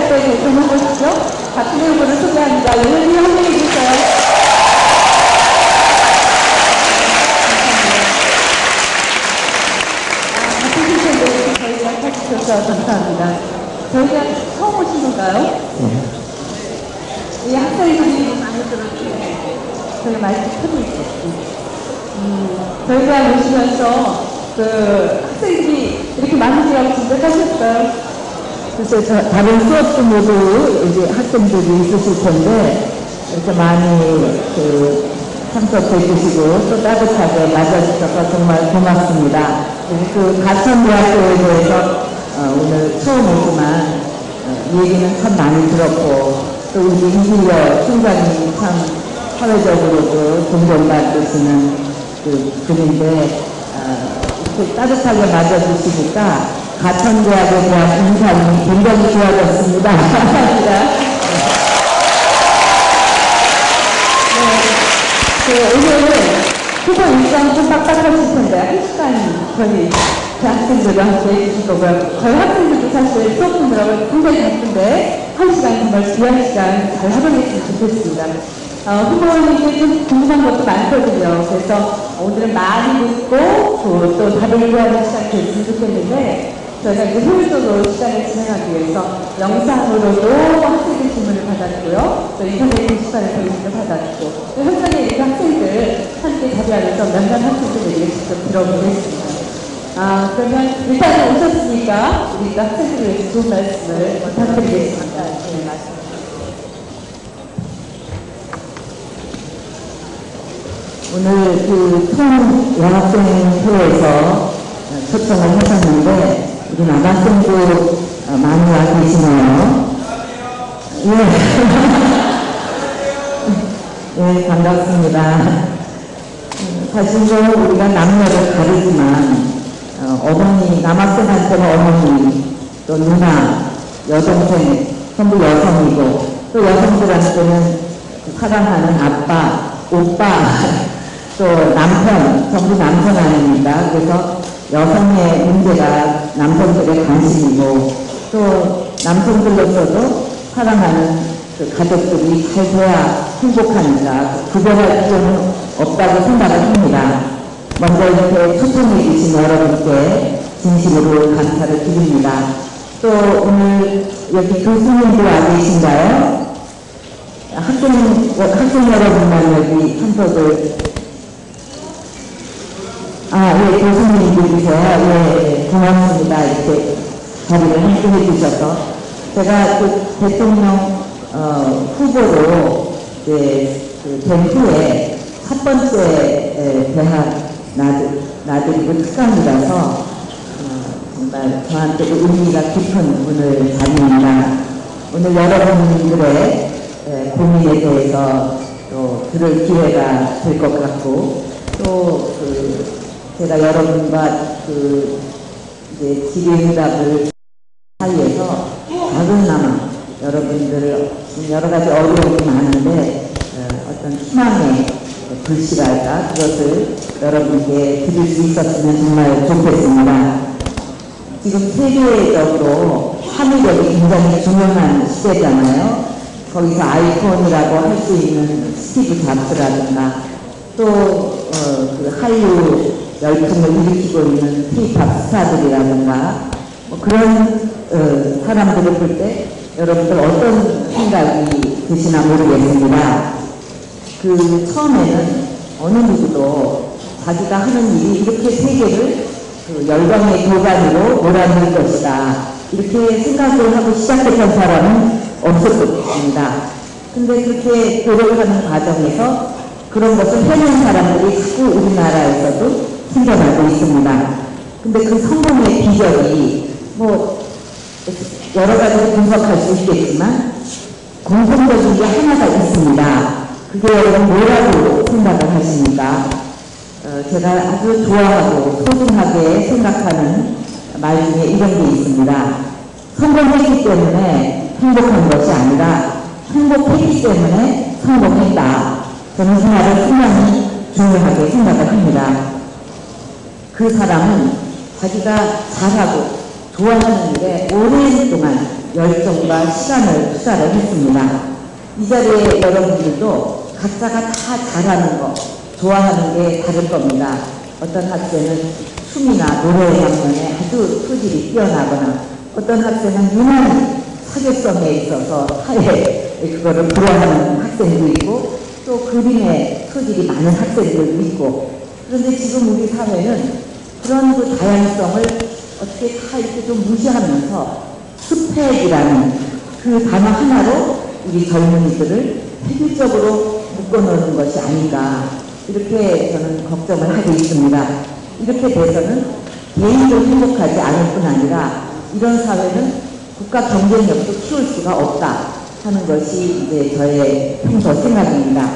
발표에 도전해보시죠. 박근혜 후보를 소개합니다. 의원님 함께해 주세요. 바쁘실 텐데 저희가 해주셔서 감사합니다. 저희가 처음 오신 건가요? 이 학생들이 많이 들어주세요. 저희가 마이크 켜고 있었고. 저희가 오시면서 학생들이 이렇게 많으시라고 생각하셨어요? 글쎄, 다른 수업도 모두 이제 학생들이 있으실 텐데, 이렇게 많이 참석해 주시고, 또 따뜻하게 맞아주셔서 정말 고맙습니다. 가천대학교에 대해서 오늘 처음 오지만, 얘기는 참 많이 들었고, 또 우리 이hil려 총장님 참 사회적으로도 존경받으시는 분인데, 이렇게 따뜻하게 맞아주시니까 가천대학에 대한 인상이 굉장히 좋아졌습니다. 감사합니다. 오늘 후보 일정 좀 빡빡하실 텐데 1시간 저희 대학생들과 함께 해주실 거고요. 저희 학생들도 사실 수업 듣느라고 굉장히 바쁜데 1시간 정말 귀한 시간 잘 활용했으면 좋겠습니다. 후보님께 좀 궁금한 것도 많거든요. 그래서 오늘은 많이 듣고 또 답을 구하는 시간 됐으면 좋겠는데 저희가 이제 효율적으로 시간을 진행하기 위해서 영상으로도 학생들 질문을 받았고요. 또 인터넷 게시판에서 질문을 받았고 또 현장에 있는 학생들 함께 자리하면서 몇몇 학생들에게 직접 들어보겠습니다. 그러면 일단은 오셨으니까 우리 학생들을 위해서 좋은 말씀을 부탁드리겠습니다. 네, 말씀. 오늘 총여학생회에서 초청을 하셨는데, 우리 남학생도 많이 와 계시네요. 예, 반갑습니다. 사실 우리가 남녀를 가리지만, 어머니, 남학생한테는 어머니, 또 누나, 여동생, 전부 여성이고, 또 여성들한테는 사랑하는 아빠, 오빠, 또 남편, 전부 남편 아닙니까? 그래서 여성의 문제가 남성들의 관심이고, 또 남성들로서도 사랑하는 가족들이 잘 돼야 행복하니까 구별할 필요는 없다고 생각을 합니다. 먼저 이렇게 초청해 주신 여러분께 진심으로 감사를 드립니다. 또 오늘 여기 교수님도 와 계신가요? 학생 여러분만 여기 참석을, 예, 교수님들이세요. 예, 고맙습니다. 이렇게 자리를 함께 해주셔서. 제가 대통령, 후보로, 된 후에 첫 번째 대학 나들이고 특강이라서, 정말 저한테도 의미가 깊은 오늘 자리입니다. 오늘 여러분들의 고민에 대해서 또 들을 기회가 될 것 같고, 또 제가 여러분과 이제 질의응답을 사이에서 작은나마 여러분들 여러 가지 어려움이 많은데 어떤 희망의 불씨랄까 그것을 여러분께 드릴 수 있었으면 정말 좋겠습니다. 지금 세계적으로 화물력이 굉장히 중요한 시대잖아요. 거기서 아이콘이라고 할 수 있는 스티브 잡스라든가 또 한류 열풍을 일으키고 있는 K-POP 스타들이라든가 뭐 그런 사람들을 볼 때 여러분들 어떤 생각이 드시나 모르겠습니다. 처음에는 어느 누구도 자기가 하는 일이 이렇게 세계를 열광의 교관으로 몰아넣을 것이다 이렇게 생각을 하고 시작했던 사람은 없을 것입니다. 근데 그렇게 노력하는 과정에서 그런 것을 해낸 사람들이 자꾸 우리나라에서도 생겨나고 있습니다. 근데 그 성공의 비결이 뭐 여러 가지로 분석할 수 있겠지만 공통적인 게 하나가 있습니다. 그게 여러분 뭐라고 생각을 하십니까? 제가 아주 좋아하고 소중하게 생각하는 말 중에 이런 게 있습니다. 성공했기 때문에 행복한 것이 아니라 행복했기 때문에 성공했다. 저는 그 말을 상당히 중요하게 생각을 합니다. 그 사람은 자기가 잘하고 좋아하는 일에 오랜 동안 열정과 시간을 투자를 했습니다. 이 자리에 여러분들도 각자가 다 잘하는 거, 좋아하는 게 다를 겁니다. 어떤 학생은 춤이나 노래 장면에 아주 소질이 뛰어나거나 어떤 학생은 유난히 사교성에 있어서 사회에 그거를 부러워하는 학생도 있고 또 그림에 소질이 많은 학생들도 있고 그런데 지금 우리 사회는 그런 그 다양성을 어떻게 다 이렇게 좀 무시하면서 스펙이라는 그 단어 하나로 우리 젊은이들을 획일적으로 묶어놓는 것이 아닌가 이렇게 저는 걱정을 하고 있습니다. 이렇게 돼서는 개인도 행복하지 않을 뿐 아니라 이런 사회는 국가 경쟁력도 키울 수가 없다 하는 것이 이제 저의 평소 생각입니다.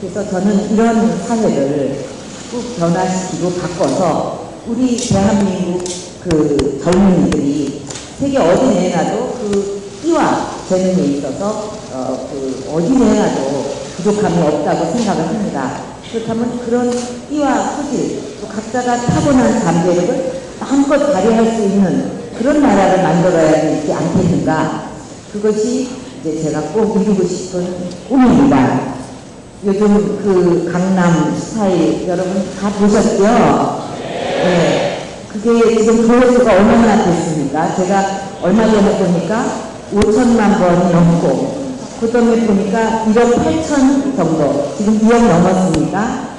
그래서 저는 이런 사회를 꼭 변화시키고 바꿔서 우리 대한민국 그 젊은이들이 세계 어디 내놔도 그 끼와 재능에 있어서 그 어디 내놔도 부족함이 없다고 생각을 합니다. 그렇다면 그런 끼와 소질, 또 각자가 타고난 잠재력을 마음껏 발휘할 수 있는 그런 나라를 만들어야 되지 않겠는가. 그것이 이제 제가 꼭 이루고 싶은 꿈입니다. 요즘 그 강남 스타일 여러분 다 보셨죠? 네. 그게 지금 조회수가 얼마나 됐습니까? 제가 얼마 전에 보니까 5천만 번이 넘고 그 다음에 보니까 1억 8천 정도 지금 2억 넘었습니까?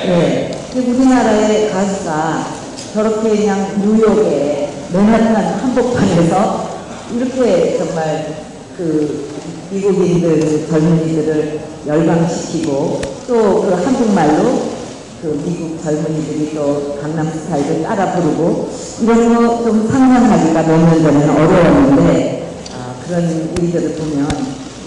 네. 우리나라의 가수가 저렇게 그냥 뉴욕의 맨하탄 한복판에서 이렇게 정말 그 미국인들 젊은이들을 열광시키고 또 그 한국말로 그 미국 젊은이들이 또 강남 스타일을 따라 부르고 이런 거 좀 상상하기가 몇 년 전에는 어려웠는데 그런 일들을 보면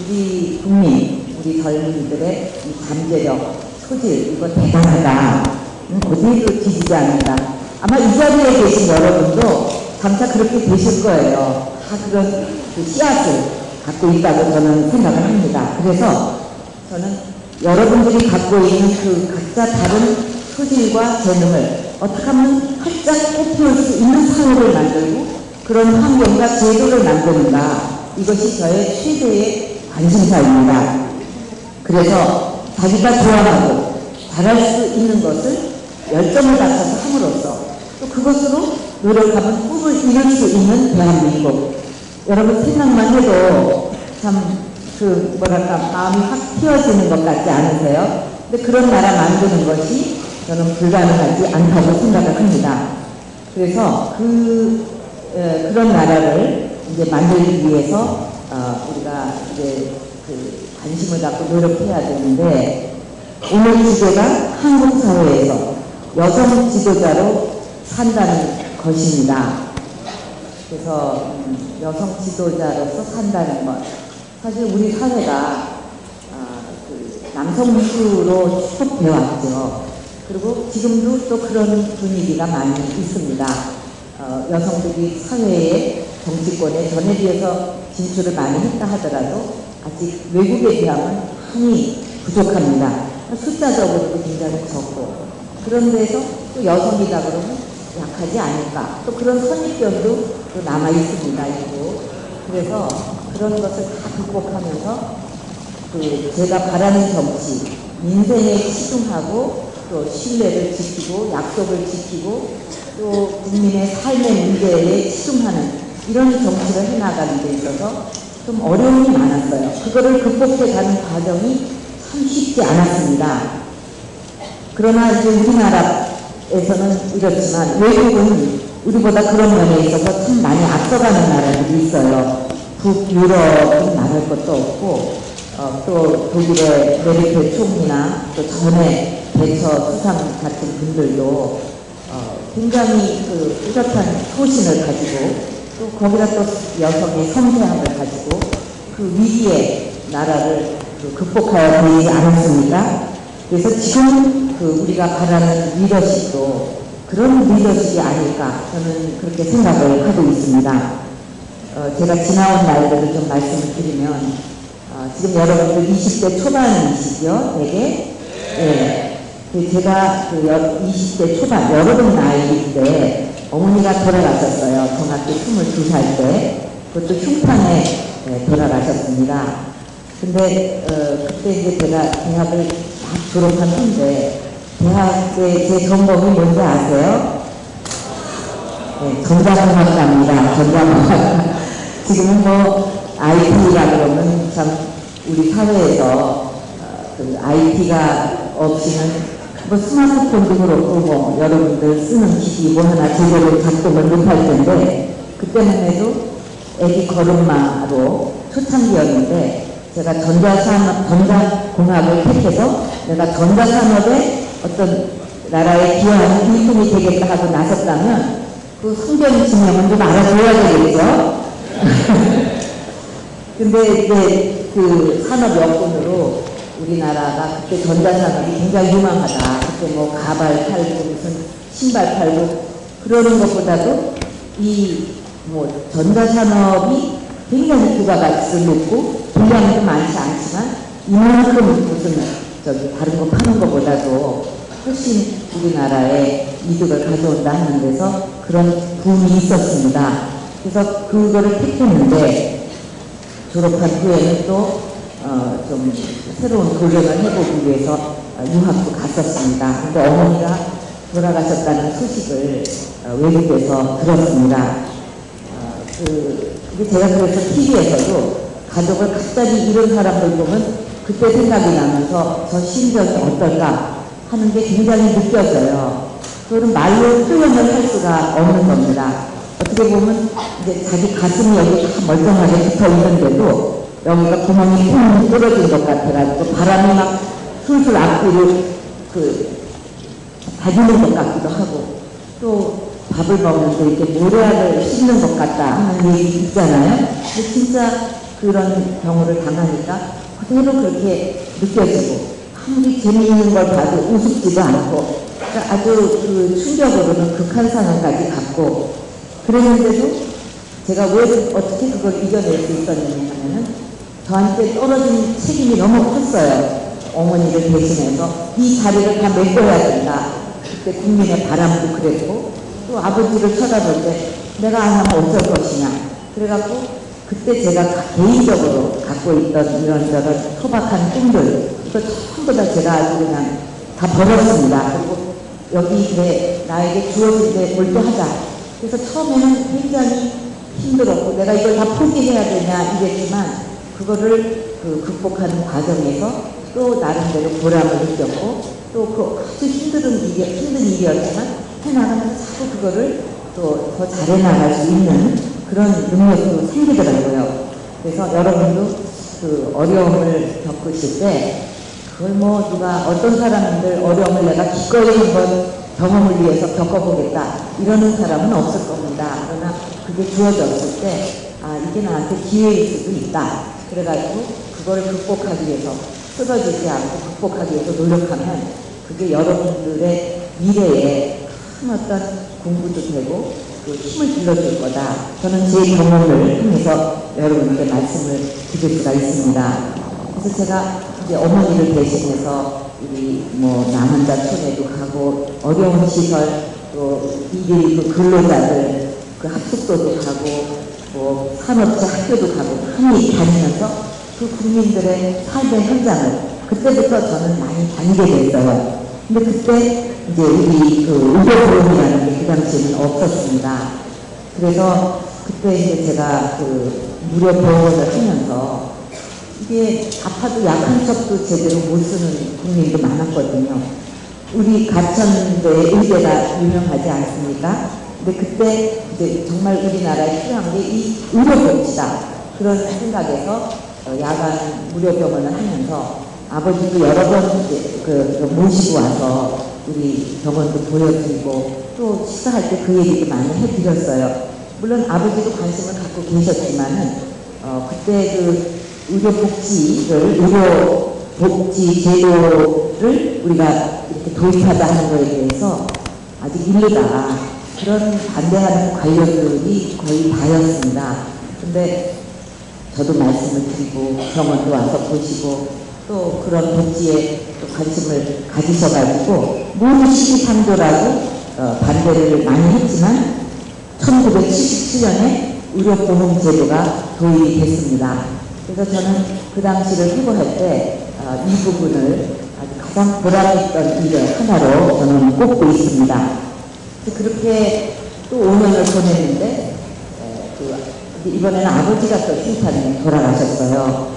우리 국민, 우리 젊은이들의 이 잠재력, 소질 이거 대단하다. 어디에도 뒤지지 않는다. 아마 이 자리에 계신 여러분도 감사 그렇게 되실 거예요. 다 그런 그 씨앗을 갖고 있다고 저는 생각을 합니다. 그래서 저는 여러분들이 갖고 있는 그 각자 다른 소질과 재능을 어떻게 하면 활짝 꽃피울 수 있는 사회를 만들고 그런 환경과 제도를 만드는가 이것이 저의 최대의 관심사입니다. 그래서 자기가 좋아하고 잘할 수 있는 것을 열정을 갖춰서 함으로써 또 그것으로 노력하면 꿈을 이룰 수 있는 대한민국. 여러분 생각만 해도 참 그 뭐랄까 마음이 확 튀어지는 것 같지 않으세요? 근데 그런 나라 만드는 것이 저는 불가능하지 않다고 생각을 합니다. 그래서 그런 나라를 이제 만들기 위해서 우리가 이제 그 관심을 갖고 노력해야 되는데 오늘 주제가 한국 사회에서 여성 지도자로 산다는 것입니다. 그래서 여성 지도자로서 산다는 것. 사실 우리 사회가 그 남성 위주로 쭉 되어왔죠. 그리고 지금도 또 그런 분위기가 많이 있습니다. 여성들이 사회의 정치권에 전에 비해서 진출을 많이 했다 하더라도 아직 외국에 비하면 많이 부족합니다. 숫자적으로도 굉장히 적고 그런 데서 또 여성이다 그러면 약하지 않을까 또 그런 선입견도 또 남아 있습니다. 그래서 그런 것을 다 극복하면서 그 제가 바라는 정치 민생에 치중하고 또 신뢰를 지키고 약속을 지키고 또 국민의 삶의 문제에 치중하는 이런 정치를 해나가는 데 있어서 좀 어려움이 많았어요. 그거를 극복해 가는 과정이 참 쉽지 않았습니다. 그러나 이제 우리나라에서는 이렇지만 외국은 우리보다 그런 면에 있어서 참 많이 앞서가는 나라들이 있어요. 북유럽은 말할 것도 없고 또 독일의 메르켈 총리나 또 전에 대처 수상 같은 분들도 굉장히 그 뚜렷한 소신을 가지고 또 거기다 또 여성의 섬세함을 가지고 그 위기의 나라를 극복하여 보이지 않았습니까? 그래서 지금 그 우리가 바라는 리더십도 그런 리더십이 아닐까 저는 그렇게 생각을 하고 있습니다. 제가 지나온 날들을 좀 말씀을 드리면 지금 여러분들 20대 초반이시죠? 되게? 네. 제가 그 20대 초반 여러분 나이일 때 어머니가 돌아가셨어요. 정확히 22살 때. 그것도 흉탄에 돌아가셨습니다. 근데 그때 이제 제가 대학을 막 졸업한 후인데 대학의 제 전공이 뭔지 아세요? 네, 전자공학과입니다. 전자공학과. 지금은 뭐 IT라 그러면 참 우리 사회에서 그 IT가 없이는 뭐 스마트폰도 그렇고 뭐 여러분들 쓰는 기기 뭐 하나 제대로 작동을 못할 텐데 그때만 해도 애기 걸음마로 초창기였는데 제가 전자공학을 택해서 내가 전자산업에 어떤 나라에 기여하는 일꾼이 되겠다 하고 나섰다면 그 성경 지명은 좀 알아줘야 되겠죠. 근데 이제 그 산업 여건으로 우리나라가 그때 전자산업이 굉장히 유망하다. 그때 뭐 가발 팔고 무슨 신발 팔고 그러는 것보다도 이 뭐 전자산업이 굉장히 부가가치를 높고 분량도 많지 않지만 이만큼 무슨 저기 다른 거 파는 것보다도 훨씬 우리나라에 이득을 가져온다 하는 데서 그런 붐이 있었습니다. 그래서 그거를 택했는데 졸업한 후에는 또 좀 새로운 도전을 해보기 위해서 유학도 갔었습니다. 근데 어머니가 돌아가셨다는 소식을 외국에서 들었습니다. 그게 제가 그래서 TV에서도 가족을 갑자기 잃은 사람들 보면 그때 생각이 나면서 저 심정이 어떨까 하는 게 굉장히 느껴져요. 그거는 말로 표현을 할 수가 없는 겁니다. 어떻게 보면 이제 자기 가슴이 여기 다 멀쩡하게 붙어 있는데도 여기가 구멍이 쿵 뚫어진 것 같아가지고 바람이 막 술술 앞뒤로 다지는 것 같기도 하고 또 밥을 먹는데 이렇게 모래알을 씹는 것 같다 하는 얘기 있잖아요. 근데 진짜 그런 경우를 당하니까 그대로 그렇게 느껴지고 아무리 재미있는 걸 봐도 우습지도 않고 그러니까 아주 그 충격으로는 극한 상황까지 갔고 그랬는데도 제가 왜 어떻게 그걸 이겨낼 수 있었느냐 하면은 저한테 떨어진 책임이 너무 컸어요. 어머니를 대신해서 이 자리를 다 메꿔야 된다. 그때 국민의 바람도 그랬고 또 아버지를 쳐다볼 때 내가 안 하면 어쩔 것이냐. 그래갖고 그때 제가 개인적으로 갖고 있던 이런저런 소박한 꿈들 그거 전부 다 제가 아주 그냥 다 버렸습니다. 그리고 여기 나에게 주어진 데 몰두하자. 그래서 처음에는 굉장히 힘들었고 내가 이걸 다 포기해야 되냐 이랬지만 그거를 극복하는 과정에서 또 나름대로 보람을 느꼈고 또 그 아주 힘든 일이었지만 해나가면서 자꾸 그거를 또 더 잘해나갈 수 있는 그런 능력도 생기더라고요. 그래서 여러분도 그 어려움을 겪으실 때 그걸 뭐 누가 어떤 사람들 어려움을 내가 기꺼이 한번 경험을 위해서 겪어보겠다 이러는 사람은 없을 겁니다. 그러나 그게 주어졌을 때 아 이게 나한테 기회일 수도 있다. 그래가지고 그걸 극복하기 위해서 쓰러지지 않고 극복하기 위해서 노력하면 그게 여러분들의 미래에 큰 어떤 공부도 되고 그 힘을 길러줄 거다. 저는 제 경험을 통해서 여러분께 말씀을 드릴 수가 있습니다. 그래서 제가 이제 어머니를 대신해서 우리 뭐 남한자촌에도 가고 어려운 시설 또 이들 그 근로자들 그 합숙소도 가고 뭐 산업체 학교도 가고 많이 다니면서 그 국민들의 삶의 현장을 그때부터 저는 많이 다니게 됐어요. 근데 그때 이제 우리 그 의료보험이라는 게 그 당시에는 없었습니다. 그래서 그때 이제 제가 그 무료 병원을 하면서 이게 아파도 약한 척도 제대로 못 쓰는 국민도 많았거든요. 우리 가천대 의대가 유명하지 않습니까? 근데 그때 이제 정말 우리나라에 필요한 게 이 의료복지다. 그런 생각에서 야간 무료병원을 하면서 아버지도 여러 번 이제 모시고 와서 우리 병원도 보여드리고 또 식사할 때 그 얘기도 많이 해드렸어요. 물론 아버지도 관심을 갖고 계셨지만은 그때 그 의료복지 제도를 우리가 이렇게 도입하자 하는 거에 대해서 아직 이르다. 그런 반대하는 관료들이 거의 다였습니다. 근데 저도 말씀을 드리고 병원도 와서 보시고 또 그런 복지에 또 관심을 가지셔가지고 모두 시기상조라고 반대를 많이 했지만 1977년에 의료보험 제도가 도입이 됐습니다. 그래서 저는 그 당시를 회고할 때 이 부분을 가장 보람있던 일의 하나로 저는 꼽고 있습니다. 그렇게 또 5년을 보냈는데 이번에는 아버지가 또 심판에 돌아가셨어요.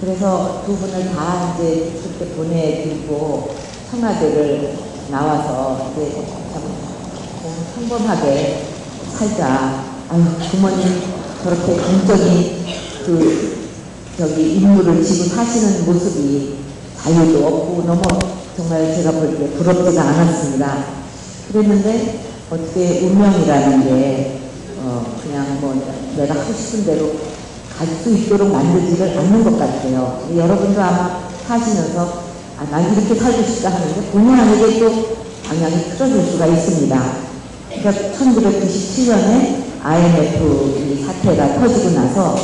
그래서 두 분을 다 이제 그렇게 보내드리고 청와대를 나와서 이제 참 평범하게 살자. 아유, 부모님 저렇게 공적인 임무를 지고 사시는 모습이 자유도 없고 너무 정말 제가 볼 때 부럽지가 않았습니다. 그랬는데 어떻게 운명이라는 게 그냥 뭐 내가 하고 싶은 대로 갈 수 있도록 만들지를 않는 것 같아요. 여러분도 아마 사시면서 난 이렇게 살고 싶다 하는데 본의 아니게 또 방향이 틀어질 수가 있습니다. 그러니까 1997년에 IMF 이 사태가 터지고 나서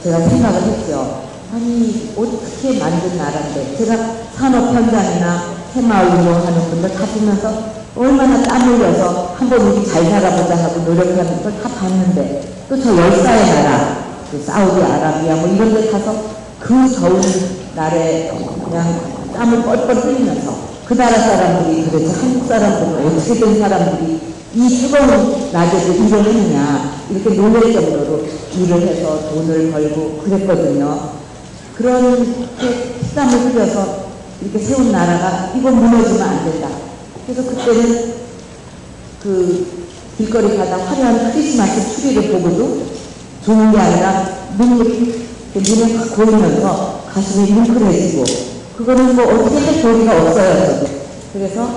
제가 생각을 했죠. 아니 어떻게 만든 나라인데 제가 산업 현장이나 새마을 운동하는 분들 다 보면서 얼마나 땀 흘려서 한번 우리 잘 살아보자 하고 노력하는 걸 다 봤는데 또 저 열사의 나라 사우디아라비아 뭐 이런 데 가서 그 더운 날에 그냥 땀을 뻘뻘 흘리면서 그 나라 사람들이 그래서 한국 사람들은 어떻게 된 사람들이 이 뜨거운 낮에도 일을 했느냐 이렇게 놀랄 정도로 일을 해서 돈을 벌고 그랬거든요. 그런 피땀을 흘려서 이렇게 세운 나라가 이거 무너지면 안 된다. 그래서 그때는 길거리 가다 화려한 크리스마스 트리를 보고도 좋은 게 아니라 눈물이 눈에 확 고이면서 가슴이 뭉클해지고 그거는 뭐 어떻게 할 도리가 없어요. 저도. 그래서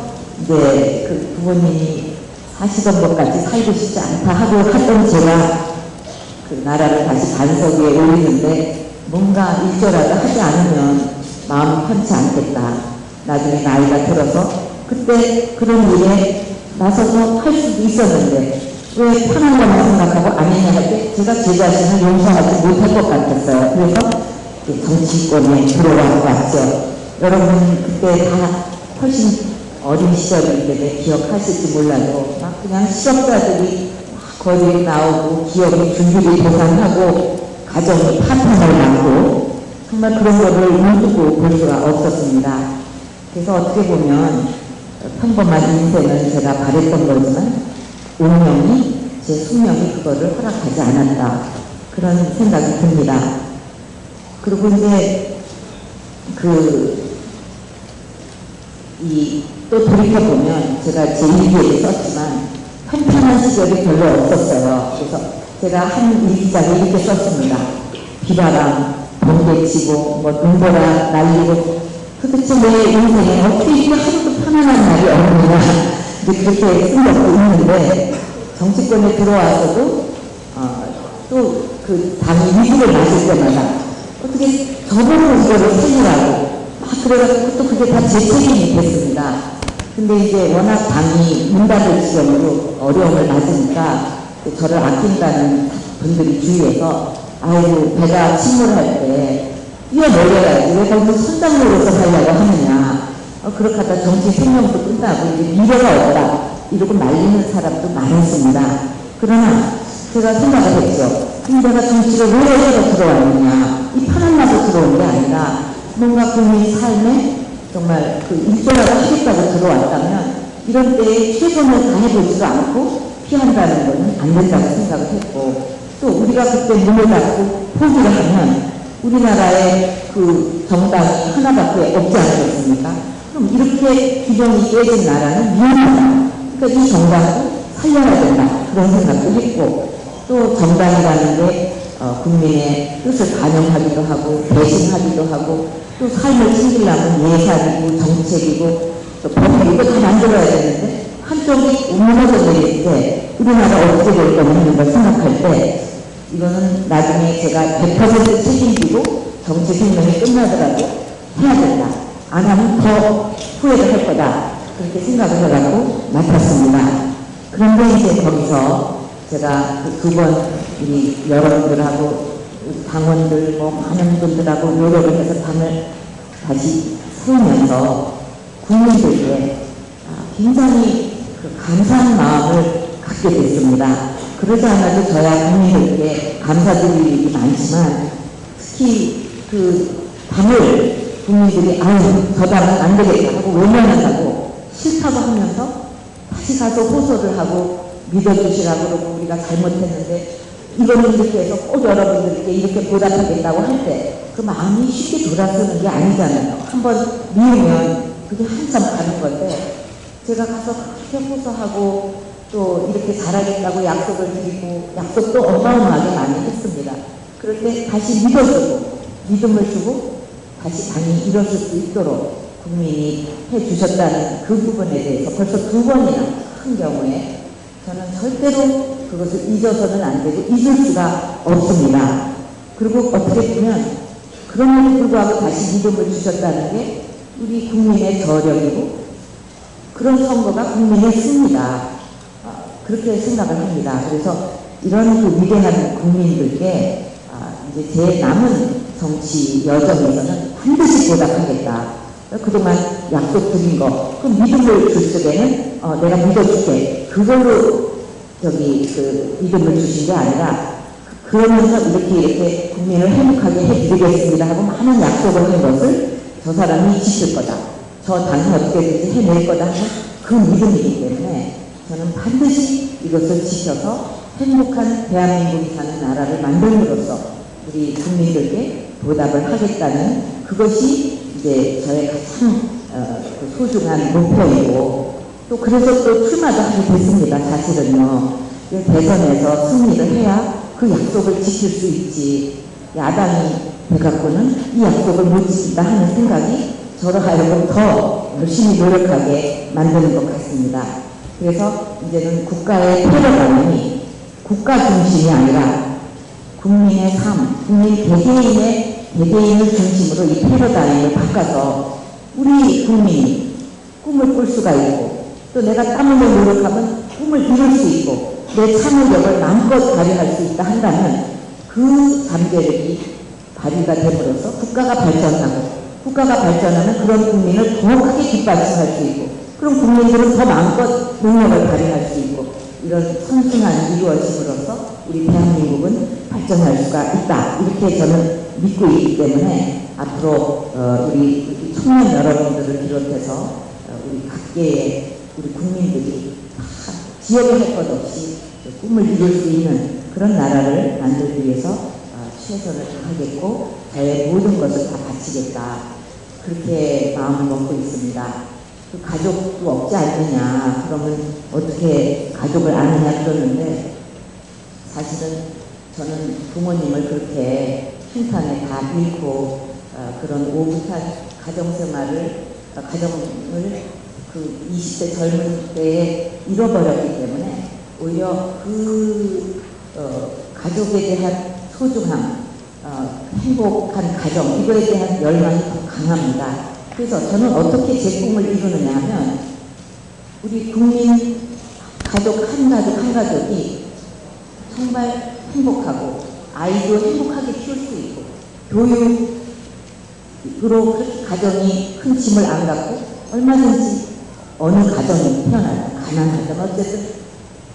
이제 그 부모님이 사시던 것까지 살고 싶지 않다 하고 했던 제가 그 나라를 다시 반석 위에 올리는데 뭔가 일조라도 하지 않으면 마음이 편치 않겠다. 나중에 나이가 들어서 그때 그런 일에 나서서 할 수도 있었는데 왜 편한 것만 생각하고 안 했냐 할 때 제가 제 자신을 용서하지 못할 것 같았어요. 그래서 정치권에 들어왔죠. 여러분 그때 다 훨씬 어린 시절이기 때문에 기억하실지 몰라도 막 그냥 실업자들이 거리에 나오고 기업이 준비를 보상하고 가정이 파탄을 낳고 정말 그런 거를 눈뜨고 볼 수가 없었습니다. 그래서 어떻게 보면 평범한 인생은 제가 바랬던 거지만 운명이 제 숙명이 그거를 허락하지 않았다. 그런 생각이 듭니다. 그리고 이제 또 돌이켜보면 제가 제 일기에도 썼지만 평탄한 시절이 별로 없었어요. 그래서 제가 한 일기장에 이렇게 썼습니다. 비바람, 번개치고, 눈보라 날리고 도대체 내 인생에 어떻게 이렇게 하루도 편안한 날이 없느냐 그렇게 쓴 적도 있는데 정치권에 들어와서도 또 그 당이 위기를 맞을 때마다 어떻게 저보고 이거를 살리라고 그래가지고 또 그게 다 제 책임이 됐습니다. 근데 이제 워낙 당이 문 닫을 지경으로 어려움을 맞으니까 저를 아낀다는 분들이 주위에서 아이고 배가 침몰할 때 뛰어내려야지 왜 거기서 선장로로서 살려고 하느냐 그렇게 하다 정치 생명도 끝나고 이제 미래가 없다 이러고 말리는 사람도 많았습니다. 그러나 제가 생각을 했죠. 근데 내가 정치를 왜 여기로 들어왔느냐 이 편한 날로 들어온 게 아니라 뭔가 국민 삶에 정말 일조라도 하겠다고 들어왔다면 이런 때에 최선을 다해보지도 않고 피한다는 것은 안 된다고 생각을 했고 또 우리가 그때 문을 닫고 포기를 하면 우리나라의 그 정당이 하나밖에 없지 않겠습니까? 그럼 이렇게 균형이 깨진 나라는 위험하다. 그러니까 이 정당을 살려야 된다. 그런 생각도 했고 또 정당이라는 게 국민의 뜻을 반영하기도 하고 대신하기도 하고 또 삶을 챙기려면 예산이고 정책이고 또 법이고 이거 다 만들어야 되는데 한쪽이 무너져 내릴 때 우리나라 어떻게 될 거냐 하는 걸 생각할 때 이거는 나중에 제가 100% 책임지고 정치 생명이 끝나더라도 해야 된다. 안 하면 더 후회를 할 거다. 그렇게 생각을 해가지고 맡았습니다. 그런데 이제 거기서 제가 두 번 우리 여러분들하고 당원들 많은 분들하고 노력을 해서 당을 다시 세우면서 국민들께 굉장히 감사한 마음을 갖게 됐습니다. 그러지 않아도 저야 국민들께 감사드릴 일이 많지만 특히 그 당을 국민들이 아유 저 당은 안 되겠다 하고 외면한다고 싫다고 하면서 다시 가서 호소를 하고 믿어주시라고 그러고 우리가 잘못했는데 이거는 이렇게 해서 꼭 여러분들께 이렇게 보답하겠다고 할 때 그 마음이 쉽게 돌아서는 게 아니잖아요. 한번 미우면 그게 한참 가는 건데 제가 가서 그렇게 호소하고 또 이렇게 잘하겠다고 약속을 드리고 약속도 어마어마하게 많이 했습니다. 그럴 때 다시 믿어주고 믿음을 주고 다시 당이 일어설 수 있도록 국민이 해주셨다는 그 부분에 대해서 벌써 2번이나 큰 경우에 저는 절대로 그것을 잊어서는 안 되고 잊을 수가 없습니다. 그리고 어떻게 보면 그럼에도 불구하고 다시 믿음을 주셨다는 게 우리 국민의 저력이고 그런 선거가 국민의 승리다. 그렇게 생각을 합니다. 그래서 이런 그 위대한 국민들께 이제 제 남은 정치 여정에서는 반드시 보답하겠다. 그동안 약속드린 거, 그 믿음을 줄 적에는 내가 믿어줄게. 그걸로 그 믿음을 주신 게 아니라 그러면서 이렇게 국민을 행복하게 해드리겠습니다 하고 많은 약속을 한 것을 저 사람이 지킬 거다. 저 당이 어떻게든지 해낼 거다 하는 그 믿음이기 때문에 저는 반드시 이것을 지켜서 행복한 대한민국이 사는 나라를 만들므로써 우리 국민들께 보답을 하겠다는 그것이 이제 저의 가장 소중한 목표이고 또 그래서 또 출마도 하게 됐습니다. 사실은요. 대선에서 승리를 해야 그 약속을 지킬 수 있지. 야당이 돼갖고는 이 약속을 못 지킨다 하는 생각이 저로 하여금 더 열심히 노력하게 만드는 것 같습니다. 그래서 이제는 국가의 패러다임이 국가 중심이 아니라 국민의 삶, 국민 개개인을 중심으로 이 패러다임을 바꿔서 우리 국민이 꿈을 꿀 수가 있고 또 내가 땀 흘려 노력하면 꿈을 이룰 수 있고 내 창의력을 마음껏 발휘할 수 있다 한다면 그 잠재력이 발휘가 됨으로써 국가가 발전하면 그런 국민을 더 크게 뒷받침할 수 있고 그런 국민들은 더 마음껏 능력을 발휘할 수 있고 이런 선순환이 이루어짐으로써 우리 대한민국은 발전할 수가 있다. 이렇게 저는 믿고 있기 때문에 앞으로 우리 청년 여러분들을 비롯해서 우리 각계의 우리 국민들이 지역에 할 것 없이 꿈을 이룰 수 있는 그런 나라를 만들기 위해서 최선을 다하겠고 저의 모든 것을 다 바치겠다. 그렇게 마음을 먹고 있습니다. 그 가족도 없지 않느냐, 그러면 어떻게 가족을 아느냐 그러는데 사실은 저는 부모님을 그렇게 흉탄에 다 잃고 그런 오붓한 가정을 그 20대 젊은 때에 잃어버렸기 때문에 오히려 그 가족에 대한 소중함, 행복한 가정 이거에 대한 열망이 더 강합니다. 그래서 저는 어떻게 제 꿈을 이루느냐 하면 우리 국민 가족 한 가족이 정말 행복하고 아이도 행복하게 키울 수 있고 교육으로 그렇게 가정이 큰 짐을 안 갖고 얼마든지 어느 가정이 태어나든 가난하든 어쨌든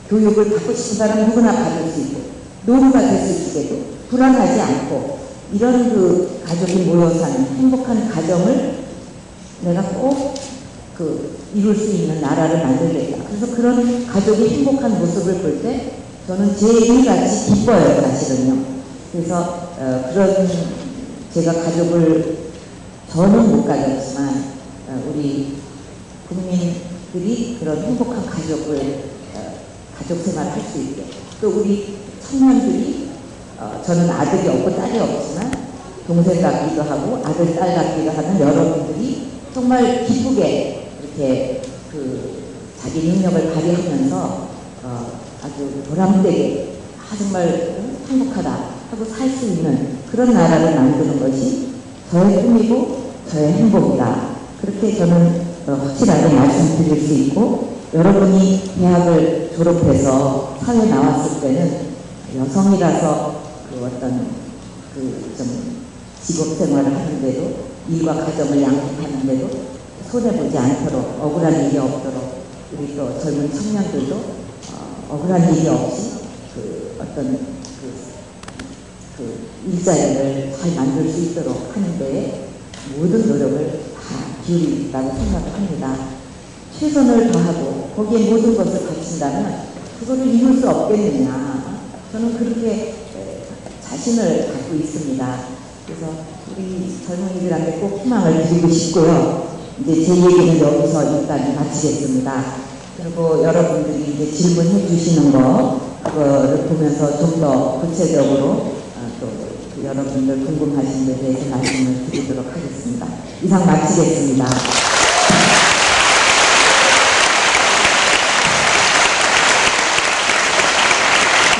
교육을 받고 싶은 사람 누구나 받을 수 있고 노후가 됐을 적에도 불안하지 않고 이런 그 가족이 모여 사는 행복한 가정을 내가 꼭 이룰 수 있는 나라를 만들겠다. 그래서 그런 가족이 행복한 모습을 볼 때 저는 제 일같이 기뻐요, 사실은요. 그래서 그런 제가 가족을 저는 못 가졌지만 우리 국민들이 그런 행복한 가족 생활을 할 수 있게 또 우리 청년들이 저는 아들이 없고 딸이 없지만 동생 같기도 하고 아들, 딸 같기도 하는 여러분들이 정말 기쁘게 이렇게 자기 능력을 발휘하면서 아주 보람되게 정말 행복하다 하고 살 수 있는 그런 나라를 만드는 것이 저의 꿈이고 저의 행복이다. 그렇게 저는 확실하게 말씀드릴 수 있고 여러분이 대학을 졸업해서 사회에 나왔을 때는 여성이라서 좀 직업 생활을 하는데도 일과 가정을 양립하는데도 손해보지 않도록 억울한 일이 없도록 우리 또 젊은 청년들도 억울한 일이 없이 어떤 일자리를 잘 만들 수 있도록 하는데 모든 노력을 다 기울인다고 생각합니다. 최선을 다하고 거기에 모든 것을 바친다면 그거를 이룰 수 없겠느냐. 저는 그렇게 자신을 갖고 있습니다. 그래서 우리 젊은이들한테 꼭 희망을 드리고 싶고요. 이제 제 얘기는 여기서 일단 마치겠습니다. 그리고 여러분들이 이제 질문해 주시는 그거를 보면서 좀 더 구체적으로 또 여러분들 궁금하신 데 대해서 말씀을 드리도록 하겠습니다. 이상 마치겠습니다.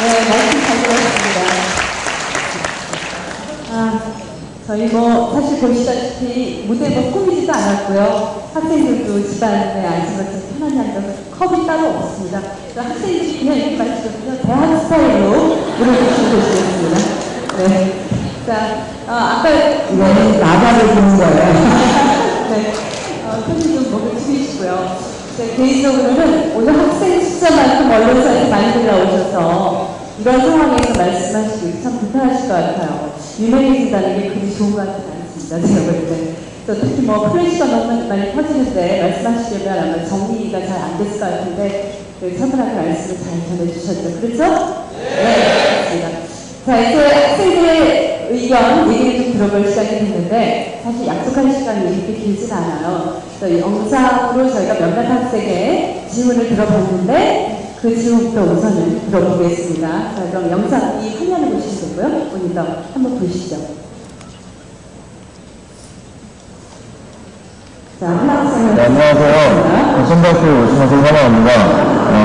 네, 말씀 잘 들었습니다. 저희 사실 보시다시피 무대도 꾸미지도 않았고요. 학생들도 집안에 앉은 것처럼 편안히 앉아서 컵이 따로 없습니다. 그래서 학생들이 그냥 이렇게 마시거든요. 대학 스타일로 노래를 주시겠습니다. 네. 자, 아까 이거는 나발을 주는 거예요. 네. 손이 좀 목을 숙이시고요. 개인적으로는 오늘 학생 숫자만큼 언론사에서 많이 올라오셔서 이런 상황에서 말씀하시기 참 불편하실 것 같아요. 유명해진다는 게 그리 좋은 것 같지는 않습니다. 제가 볼 때. 또 특히 플래시가 너무 많이 퍼지는데 말씀하시려면 아마 정리가 잘 안 됐을 것 같은데 차분하게 말씀을 잘 전해주셨죠. 그렇죠? 네. 그렇습니다. 자, 이제 학생들의 의견, 얘기를 좀 들어볼 시간이 됐는데 사실 약속한 시간이 이렇게 길진 않아요. 그래서 영상으로 저희가 몇몇 학생의 질문을 들어봤는데 그 질문부터 우선은 들어보겠습니다. 자, 그럼 영상 이 화면을 보시면 되고요. 모니터 한번 보시죠. 자, 하나학생을 네, 안녕하세요. 선대학교 오시면서 환영합니다.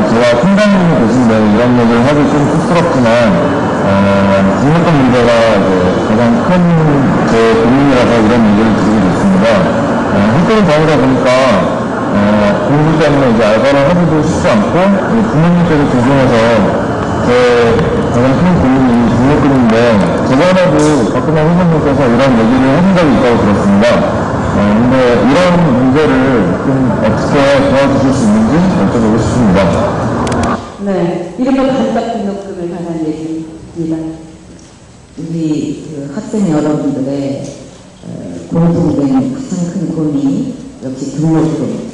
제가 팀장님이 계신데 이런 얘기를 하기 좀 쑥스럽지만 등록금 문제가 가장 큰 제 고민이라서 이런 얘기를 드리고 있습니다. 학교를 다니다 보니까 공부 때문에 이제 알바를 하기도 쉽지 않고 부모님께도 죄송해서 제 가장 큰 고민이 등록금인데 저번에도 박근혜 후보님께서 이런 얘기를 하신 적이 있다고 들었습니다. 근데 이런 문제를 좀 어떻게 도와주실 수 있는지 여쭤보고 싶습니다. 네, 이른바 반값 등록금에 관한 얘기입니다. 우리 학생 여러분들의 공통된 가장 큰 고민이 역시 등록금,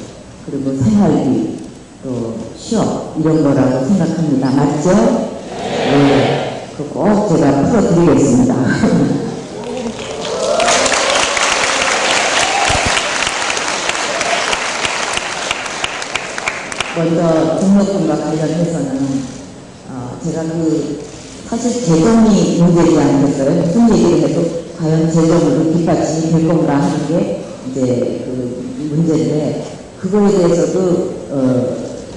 그리고 생활비, 또 취업 이런 거라고 생각합니다. 맞죠? 네. 그거 꼭 제가 풀어드리겠습니다. 먼저 등록금과 관련해서는 제가 사실 재정이 문제지 않겠어요. 무슨 얘기를 해도 과연 재정으로 뒷받침이 될 건가 하는 게 이제 문제인데 그거에 대해서도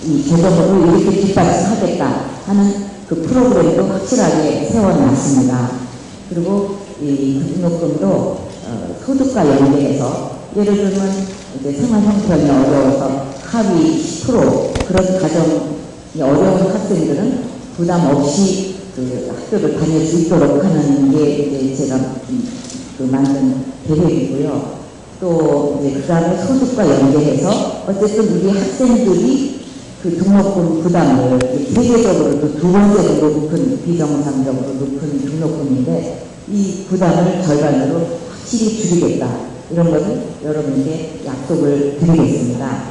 이 재정으로 이렇게 뒷받침하겠다 하는 그 프로그램도 확실하게 세워놨습니다. 그리고 이 등록금도 소득과 연계해서 예를 들면 이제 생활 형편이 어려워서 하위 10% 그런 가정이 어려운 학생들은 부담 없이 학교를 다닐 수 있도록 하는 게 이제 제가 만든 계획이고요. 또 이제 그 다음에 소득과 연계해서 어쨌든 우리 학생들이 그 등록금 부담을 세계적으로도 두 번째로 높은 비정상적으로 높은 등록금인데 이 부담을 절반으로 확실히 줄이겠다. 이런 것을 여러분께 약속을 드리겠습니다.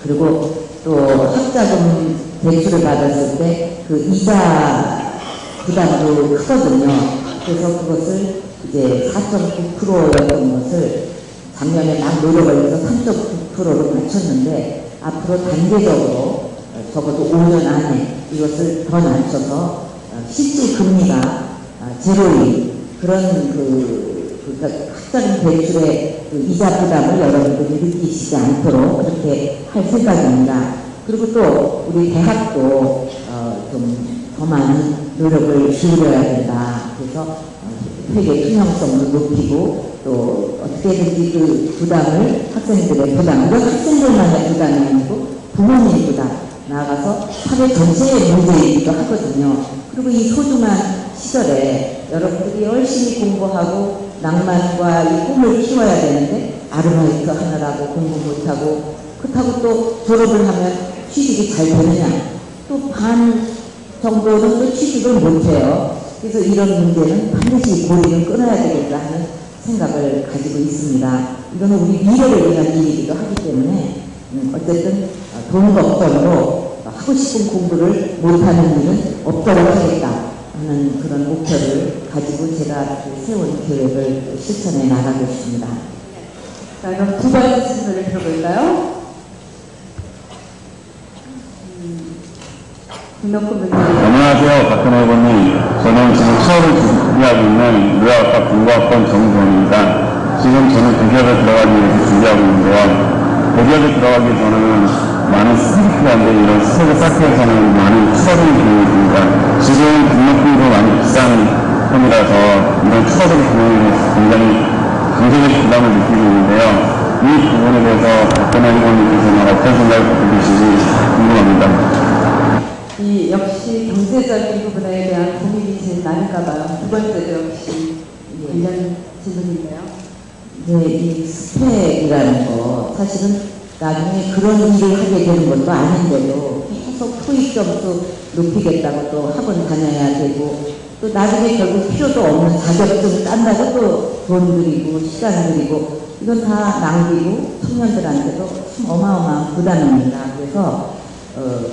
그리고 또 학자금 대출을 받았을 때 그 이자 부담도 크거든요. 그래서 그것을 이제 4.9%였던 것을 작년에 막 노력을 해서 3.9%로 맞췄는데 앞으로 단계적으로 적어도 5년 안에 이것을 더 낮춰서 실질 금리가 제로인 그런 그러니까 학자금 대출의 이자 부담을 여러분들이 느끼시지 않도록 그렇게 할 생각입니다. 그리고 또 우리 대학도 좀 더 많은 노력을 기울여야 된다. 그래서 회계 투명성도 높이고 또 어떻게든지 그 부담을 학생들의 부담, 이건 학생들만의 부담이 아니고 부모님 부담, 나아가서 사회 전체의 문제이기도 하거든요. 그리고 이 소중한 시절에 여러분들이 열심히 공부하고 낭만과 이 꿈을 키워야 되는데 아르바이트 하느라고 공부 못하고 그렇다고 또 졸업을 하면 취직이 잘 되느냐, 또 정도는 또 취직을 못해요. 그래서 이런 문제는 반드시 고리를 끊어야 되겠다 하는 생각을 가지고 있습니다. 이거는 우리 미래를 위한 일이기도 하기 때문에 어쨌든 돈 걱정으로 하고 싶은 공부를 못하는 일은 없도록 하겠다 하는 그런 목표를 가지고 제가 세운 계획을 실천해 나가고 있습니다. 자, 그럼 두 번째 질문을 들어볼까요? 김덕훈 변호사님. 안녕하세요, 박근혜 의원님. 저는 지금 수업을 준비하고 있는 의학과 공과학번 정우원입니다. 지금 저는 대기업에 들어가기 위해서 준비하고 있는데요. 대기업에 들어가기 전에는 많은 스펙이 필요한데 이런 스펙을 쌓기 위해서는 많은 추가적인 비용이 듭니다. 지금 등록금도 많이 비싼 편이라서 이런 추가적인 비용에 굉장히 경제적 부담을 느끼고 있는데요. 이 부분에 대해서 박근혜 의원님께서는 어떤 생각을 갖고 계신지 궁금합니다. 이 역시 경제적인 부분에 대한 고민이 제일 많은가 봐요. 두 번째도 역시 관련 질문인데요. 네, 이 스펙이라는 거 사실은 나중에 그런 일을 하게 되는 것도 아닌데도 계속 토익 점수 높이겠다고 또 학원 다녀야 되고 또 나중에 결국 필요도 없는 자격증 딴다고 또 돈 들이고 시간 들이고 이건 다 낭비고 청년들한테도 참 어마어마한 부담입니다. 그래서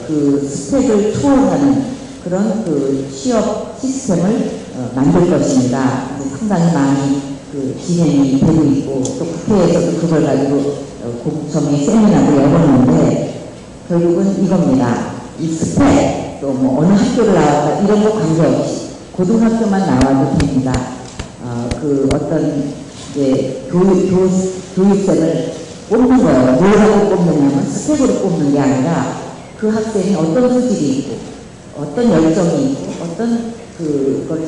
그 스펙을 초월하는 그런 그 취업 시스템을 만들 것입니다. 상당히 많이 진행이 되고 있고 또 국회에서도 그걸 가지고 공청회 세미나도 열었는데 결국은 이겁니다. 이 스펙 또 뭐 어느 학교를 나왔다 이런 거 관계없이 고등학교만 나와도 됩니다. 그 어떤 이제 교육생을 뽑는 거예요. 뭐라고 뽑느냐면 스펙으로 뽑는 게 아니라 그 학생이 어떤 소질이 있고 어떤 열정이 있고 어떤 그걸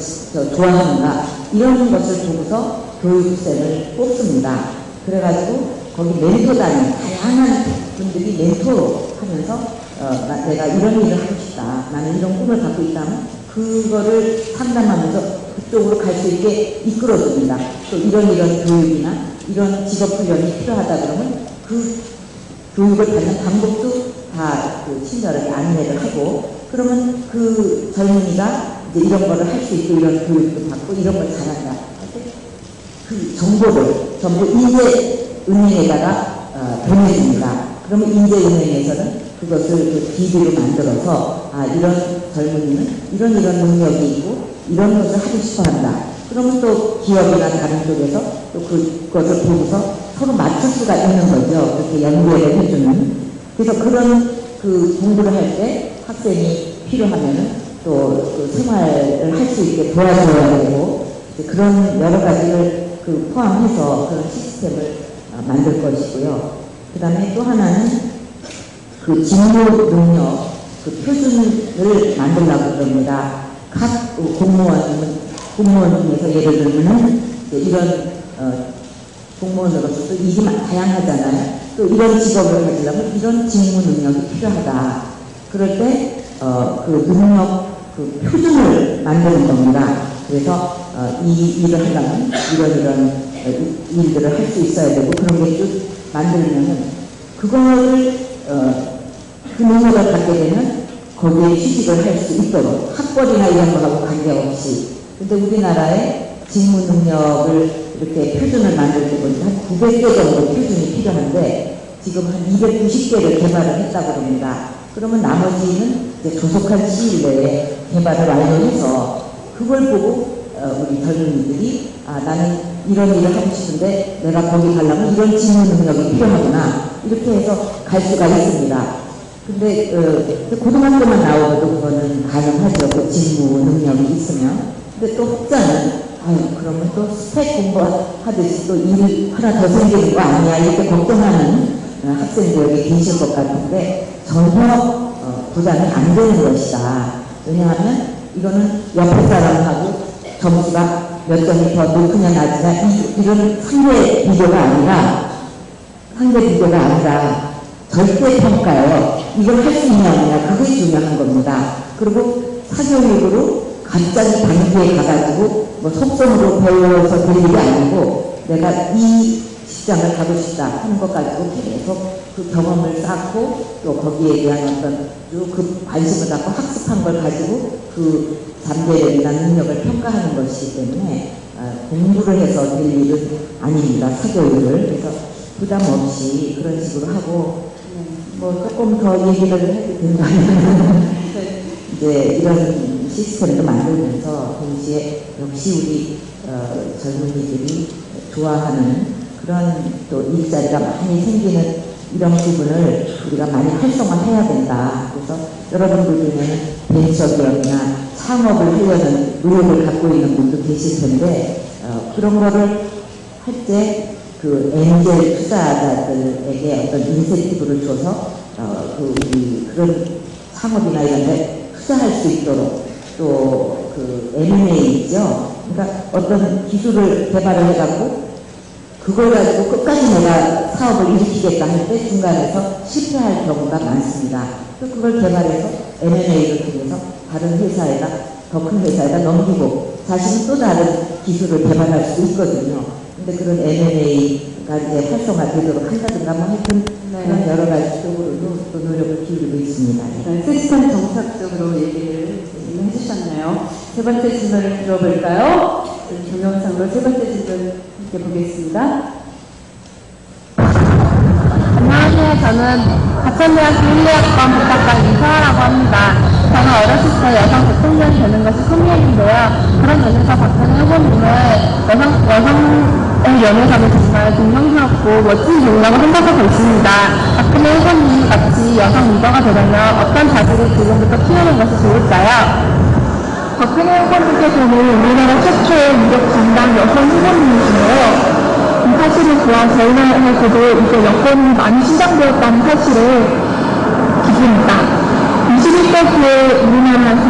좋아하는가 이런 것을 보고서 교육생을 뽑습니다. 그래가지고 거기 멘토단이 다양한 분들이 멘토로 하면서 내가 이런 일을 하고 싶다. 나는 이런 꿈을 갖고 있다면 그거를 상담하면서 그쪽으로 갈 수 있게 이끌어줍니다. 또 이런 교육이나 이런 직업훈련이 필요하다 그러면 그 교육을 받는 방법도 다 친절하게 안내를 하고 그러면 그 젊은이가 이제 이런 거를 할 수 있고 이런 교육도 받고 이런 걸 잘한다. 그 정보를 전부 인재은행에다가 보내줍니다. 그러면 인재은행에서는 그것을 그 DB로 만들어서 이런 젊은이는 이런 능력이 있고 이런 것을 하고 싶어 한다. 그러면 또 기업이나 다른 쪽에서 또 그것을 보고서 서로 맞출 수가 있는 거죠. 그렇게 연구를 해주는. 그래서 그런 그 공부를 할 때 학생이 필요하면은 또 그 생활을 할 수 있게 도와줘야 되고 그런 여러 가지를 포함해서 그런 시스템을 만들 것이고요. 그 다음에 또 하나는 그 직무 능력, 그 표준을 만들려고 그럽니다. 각 공무원 중에서 예를 들면은 이런 공무원으로서도 일이 다양하잖아요. 또 이런 직업을 가지려면 이런 직무 능력이 필요하다. 그럴 때 그 능력 그 표준을 만드는 겁니다. 그래서 이 일을 하려면 이런 일들을 할 수 있어야 되고 그런 게 쭉 만들면은 그거를 그 능력을 갖게 되면 거기에 취직을 할 수 있도록 학벌이나 이런 거하고 관계없이. 근데 우리나라의 직무 능력을 이렇게 표준을 만들 때 보니까 한 900개 정도 표준이 필요한데 지금 한 290개를 개발을 했다고 합니다. 그러면 나머지는 이제 조속한 시일 내에 개발을 완료해서 그걸 보고 우리 젊은이들이 나는 이런 일을 하고 싶은데 내가 거기 가려면 이런 직무 능력이 필요하구나 이렇게 해서 갈 수가 있습니다. 근데 고등학교만 나오고도 그거는 가능하죠. 그 직무 능력이 있으면. 근데 또 혹자는 그러면 또 스펙 공부하듯이 또 일 하나 더 생기는 거 아니야 이렇게 걱정하는 학생들이 계실 것 같은데 전혀 부담이 안 되는 것이다. 왜냐하면 이거는 옆에 사람하고 점수가 몇 점이 더 높으냐 낮으냐 이런 상대 비교가 아니라 절대 평가예요. 이걸 할 수 있냐 없냐 그게 중요한 겁니다. 그리고 사교육으로 갑자기 단기에 가가지고 뭐 속성으로 배워서 될 일이 아니고 내가 이 직장을 가고 싶다 하는 것 가지고 계속 그 경험을 쌓고 또 거기에 대한 어떤 그 관심을 갖고 학습한 걸 가지고 그 잠재력이나 능력을 평가하는 것이기 때문에 공부를 해서 될 일은 아닙니다. 사교육을. 그래서 부담 없이 그런 식으로 하고 뭐 조금 더 얘기를 해도 된다면 이제 이런 시스템도 만들면서 동시에 역시 우리 젊은이들이 좋아하는 그런 또 일자리가 많이 생기는 이런 부분을 우리가 많이 활성화해야 된다. 그래서 여러분들 중에는 벤처기업이나 창업을 하려는 의욕을 갖고 있는 분도 계실 텐데 그런 거를 할 때 그 엔젤 투자자들에게 어떤 인센티브를 줘서 우리 그런 창업이나 이런 데 투자할 수 있도록 또 그 M&A 있죠. 그러니까 어떤 기술을 개발을 해갖고 그걸 가지고 끝까지 내가 사업을 일으키겠다 할 때 중간에서 실패할 경우가 많습니다. 그걸 개발해서 M&A를 통해서 다른 회사에다 더 큰 회사에다 넘기고 자신은 또 다른 기술을 개발할 수 있거든요. 근데 그런 M&A가 이제 활성화되도록 한다든가 뭐 하여튼 그런 여러 가지 쪽으로도 또 노력을 기울이고 있습니다. 시스템 정착적으로 얘기를 해주셨네요. 세 번째 질문을 들어볼까요? 동영상으로 세 번째 질문 함께 보겠습니다. 안녕하세요. 저는 과천대학교 1학번 부탁관 이서아라고 합니다. 저는 어렸을 때 여성 대통령이 되는 것이 꿈이었는데요. 그런 면에서 박근혜 후보님은 여성의 면에서는 정말 존경스럽고 멋진 분이라고 생각하고 있습니다. 박근혜 후보님 같이 여성 리더가 되려면 어떤 자질을 지금부터 키우는 것이 좋을까요? 박근혜 후보님께서는 우리나라 최초의 무력 담당 여성 후보님이시네요. 사실은 또한 저희나라에서도 이제 여권이 많이 신장되었다는 사실을 기쁩니다. 21세기에 우리나라에서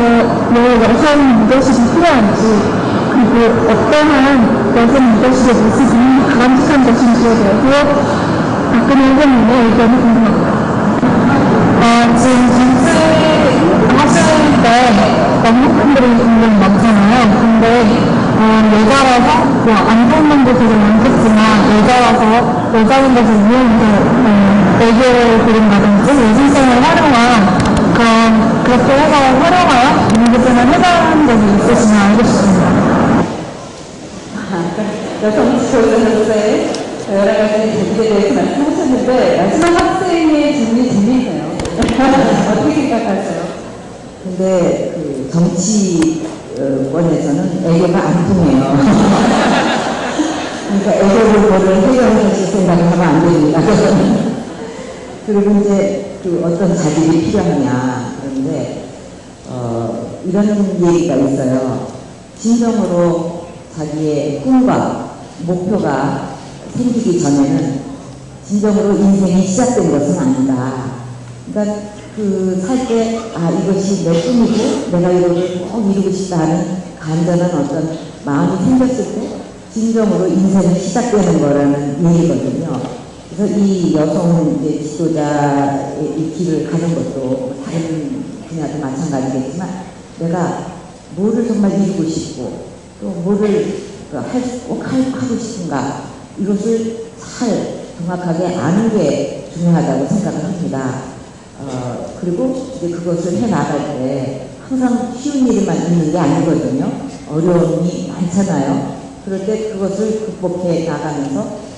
왜 여성 리더십이 필요한지 그리고 어떠한 여성 리더십의 모습이 바람직한 것인지에 대해서 박근혜 후보님의 의견이 궁금합니다. 지금 정치 하실 때 남녀분들이 굉장히 많잖아요. 근데 여자라서 뭐 안 좋은 면도 되게 많겠지만 여자라서 여자분들 위해서 애교를 부린다든지 예술성을 활용한 그렇게 해서 활용하여 문제점을 해결한 적이 있으시면 알고 싶습니다. 여성 지도자로서의 여러 가지 재미에 대해서 말씀하셨는데 마지막 학생의 질문이 재미있네요. 어떻게 생각하세요? 근데 그 정치권에서는 애교가 안 통해요. 그러니까 애교를 뭐를 해결하실 생각을 하면 안 됩니다. 그리고 이제 그 어떤 자질이 필요하냐. 그런데 이런 얘기가 있어요. 진정으로 자기의 꿈과 목표가 생기기 전에는 진정으로 인생이 시작된 것은 아니다. 그러니까 살 때 이것이 내 꿈이고 내가 이거를 꼭 이루고 싶다 하는 간절한 어떤 마음이 생겼을 때 진정으로 인생이 시작되는 거라는 얘기거든요. 그래서 이 여성 지도자의 이 길을 가는 것도 다른 분야도 마찬가지겠지만 내가 뭐를 정말 이루고 싶고 또 뭐를 꼭 하고 싶은가 이것을 잘 정확하게 아는 게 중요하다고 생각을 합니다. 그리고 이제 그것을 해나갈 때 항상 쉬운 일만 있는 게 아니거든요. 어려움이 많잖아요. 그럴 때 그것을 극복해 나가면서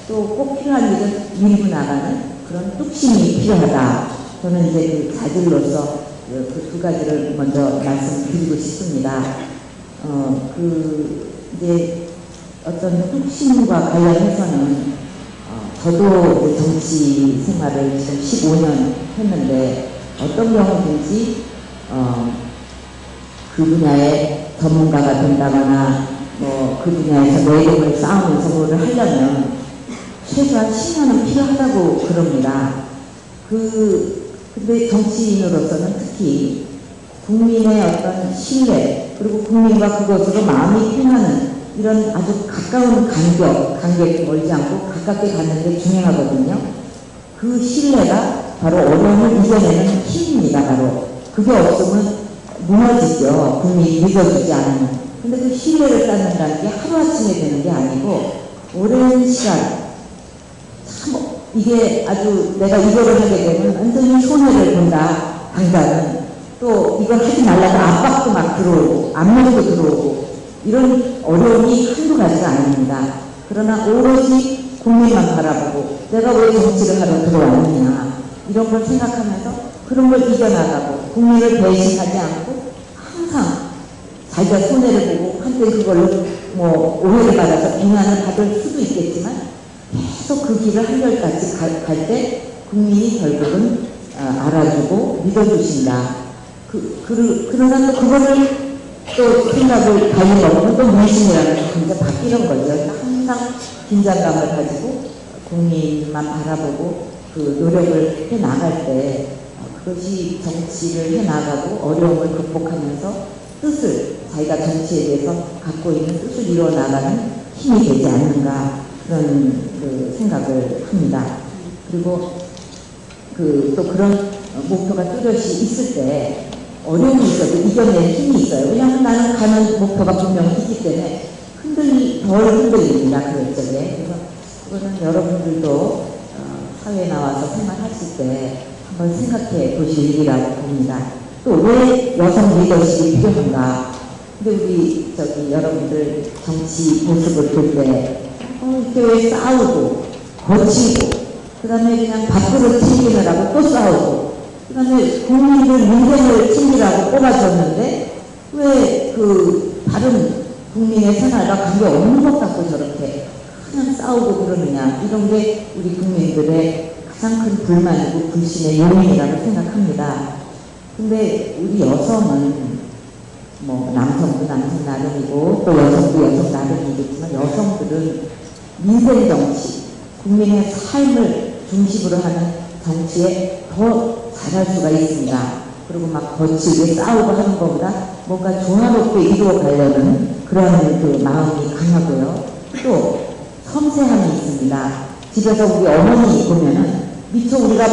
또 꼭 필요한 일은 밀고 나가는 그런 뚝심이 필요하다. 저는 이제 그 자질로서 그 두 가지를 먼저 말씀드리고 싶습니다. 이제 어떤 뚝심과 관련해서는 저도 정치 생활을 지금 15년 했는데 어떤 경우든지 그 분야의 전문가가 된다거나 뭐 그 분야에서 내공을 쌓으면서 뭐를 하려면 최소한 10년은 필요하다고 그럽니다. 근데 정치인으로서는 특히 국민의 어떤 신뢰 그리고 국민과 그것으로 마음이 통하는 이런 아주 가까운 간격이 멀지 않고 가깝게 가는 게 중요하거든요. 그 신뢰가 바로 어려움을 이겨내는 힘입니다. 바로 그게 없으면 무너지죠. 국민이 믿어주지 않으면. 근데 그 신뢰를 쌓는다는 게 하루아침에 되는 게 아니고 오랜 시간 이게 아주 내가 이거를 하게 되면 완전히 손해를 본다. 당장은 또 이걸 하지 말라고 압박도 막 들어오고 압력도 들어오고 이런 어려움이 한두 가지가 아닙니다. 그러나 오로지 국민만 바라보고 내가 왜 정치를 하러 들어왔느냐 이런 걸 생각하면서 그런 걸 이겨나가고 국민을 배신하지 않고 항상 자기가 손해를 보고 한때 그걸로 뭐 오해를 받아서 비난을 받을 수도 있겠지만 계속 그 길을 한결같이 갈 때 국민이 결국은 알아주고 믿어주신다. 그러나 또 그거를 또 생각을 달리 먹으면 또 민심이라는 게 굉장히 바뀌는 거죠. 항상 긴장감을 가지고 국민만 바라보고 그 노력을 해 나갈 때 그것이 정치를 해 나가고 어려움을 극복하면서 뜻을 자기가 정치에 대해서 갖고 있는 뜻을 이루어 나가는 힘이 되지 않는가 그런 그 생각을 합니다. 그리고 또 그런 목표가 뚜렷이 있을 때 어려움이 있어도 이겨낼 힘이 있어요. 왜냐하면 나는 가는 목표가 분명히 있기 때문에 덜 흔들립니다. 그럴 적에. 그래서 그거는 여러분들도 사회에 나와서 생활하실 때 한번 생각해 보실 일이라고 봅니다. 또 왜 여성 리더십이 필요한가? 근데 우리 여러분들 정치 모습을 볼 때 이렇게 왜 싸우고 거치고 그 다음에 그냥 밥그릇 챙기느라고 또 싸우고 그 다음에 국민들 민생을 챙기라고 뽑아줬는데 왜 다른 국민의 생활과 관계없는 것 같고 저렇게 그냥 싸우고 그러느냐 이런 게 우리 국민들의 가장 큰 불만이고 불신의 요인이라고 생각합니다. 근데 우리 여성은 뭐 남성도 남성 나름이고 또 여성도 여성 나름이겠지만 여성들은 민생 정치, 국민의 삶을 중심으로 하는 정치에 더 잘할 수가 있습니다. 그리고 막 거칠게 싸우고 하는 것보다 뭔가 조화롭게 이루어 가려는 그런 그 마음이 강하고요. 또 섬세함이 있습니다. 집에서 우리 어머니 보면은 미처 우리가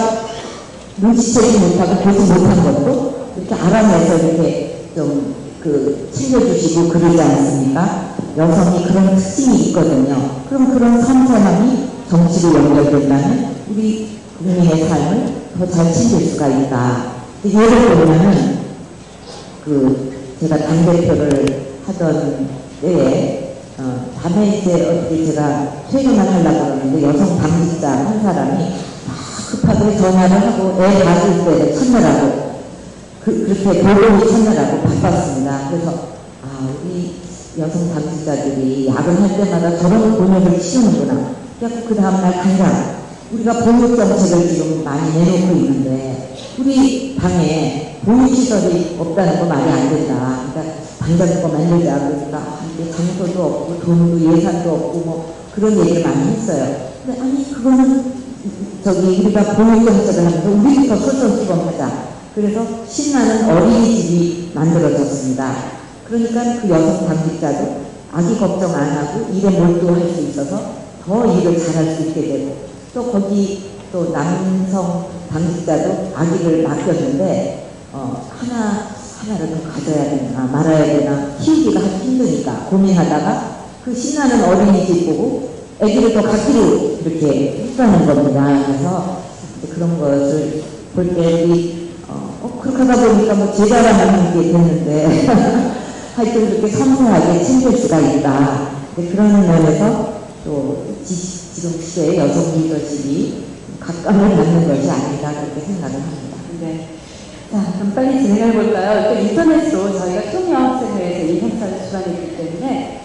눈치채지 못하고 보지 못한 것도 이렇게 알아내서 이렇게 좀 챙겨주시고 그러지 않습니까? 여성이 그런 특징이 있거든요. 그럼 그런 섬세함이 정치로 연결된다면 우리 국민의 삶을 더 잘 챙길 수가 있다. 예를 들면은 제가 당대표를 하던 때에 밤에 이제 어떻게 제가 퇴근을 하려고 그러는데 여성 당직자 한 사람이 급하게 전화를 하고 애 봐줄 때 찾느라고 그렇게 돌봄이 찾느라고 바빴습니다. 그래서 우리 여성 당직자들이 야근할 때마다 저런 곤욕을 치르는구나. 그래서 그 다음날 당장 우리가 보육정책을 지금 많이 내놓고 있는데 우리 방에 보육시설이 없다는 거 말이 안 된다. 그러니까 방자숙고 만들자. 그러니까 이게 장소도 없고 돈도 예산도 없고 뭐 그런 얘기를 많이 했어요. 근데 아니 그거는 우리가 보육정책을 하면서 우리부터 솔선수범하자. 그래서 신나는 어린이집이 만들어졌습니다. 그러니까 그 여성 당직자도 아기 걱정 안 하고 일에 몰두할 수 있어서 더 일을 잘할 수 있게 되고 또 거기 또 남성 당직자도 아기를 맡겼는데 하나를 더 가져야 되나 말아야 되나 키우기가 힘드니까 고민하다가 그 신나는 어린이집 보고 아기를 더 갖기로 이렇게 했다는 겁니다. 그래서 그런 것을 볼 때 우리 그렇게 하다 보니까 뭐 제자라는 게 됐는데 하여튼 그렇게 섬세하게 챙길 수가 있다. 그런 면에서 또 지금 시대의 여성 리더십이 각광을 받는 것이 아닌가 그렇게 생각을 합니다. 네. 자, 그럼 빨리 진행해 볼까요? 인터넷으로 저희가 총여학생회에서 이 행사를 주관했기 때문에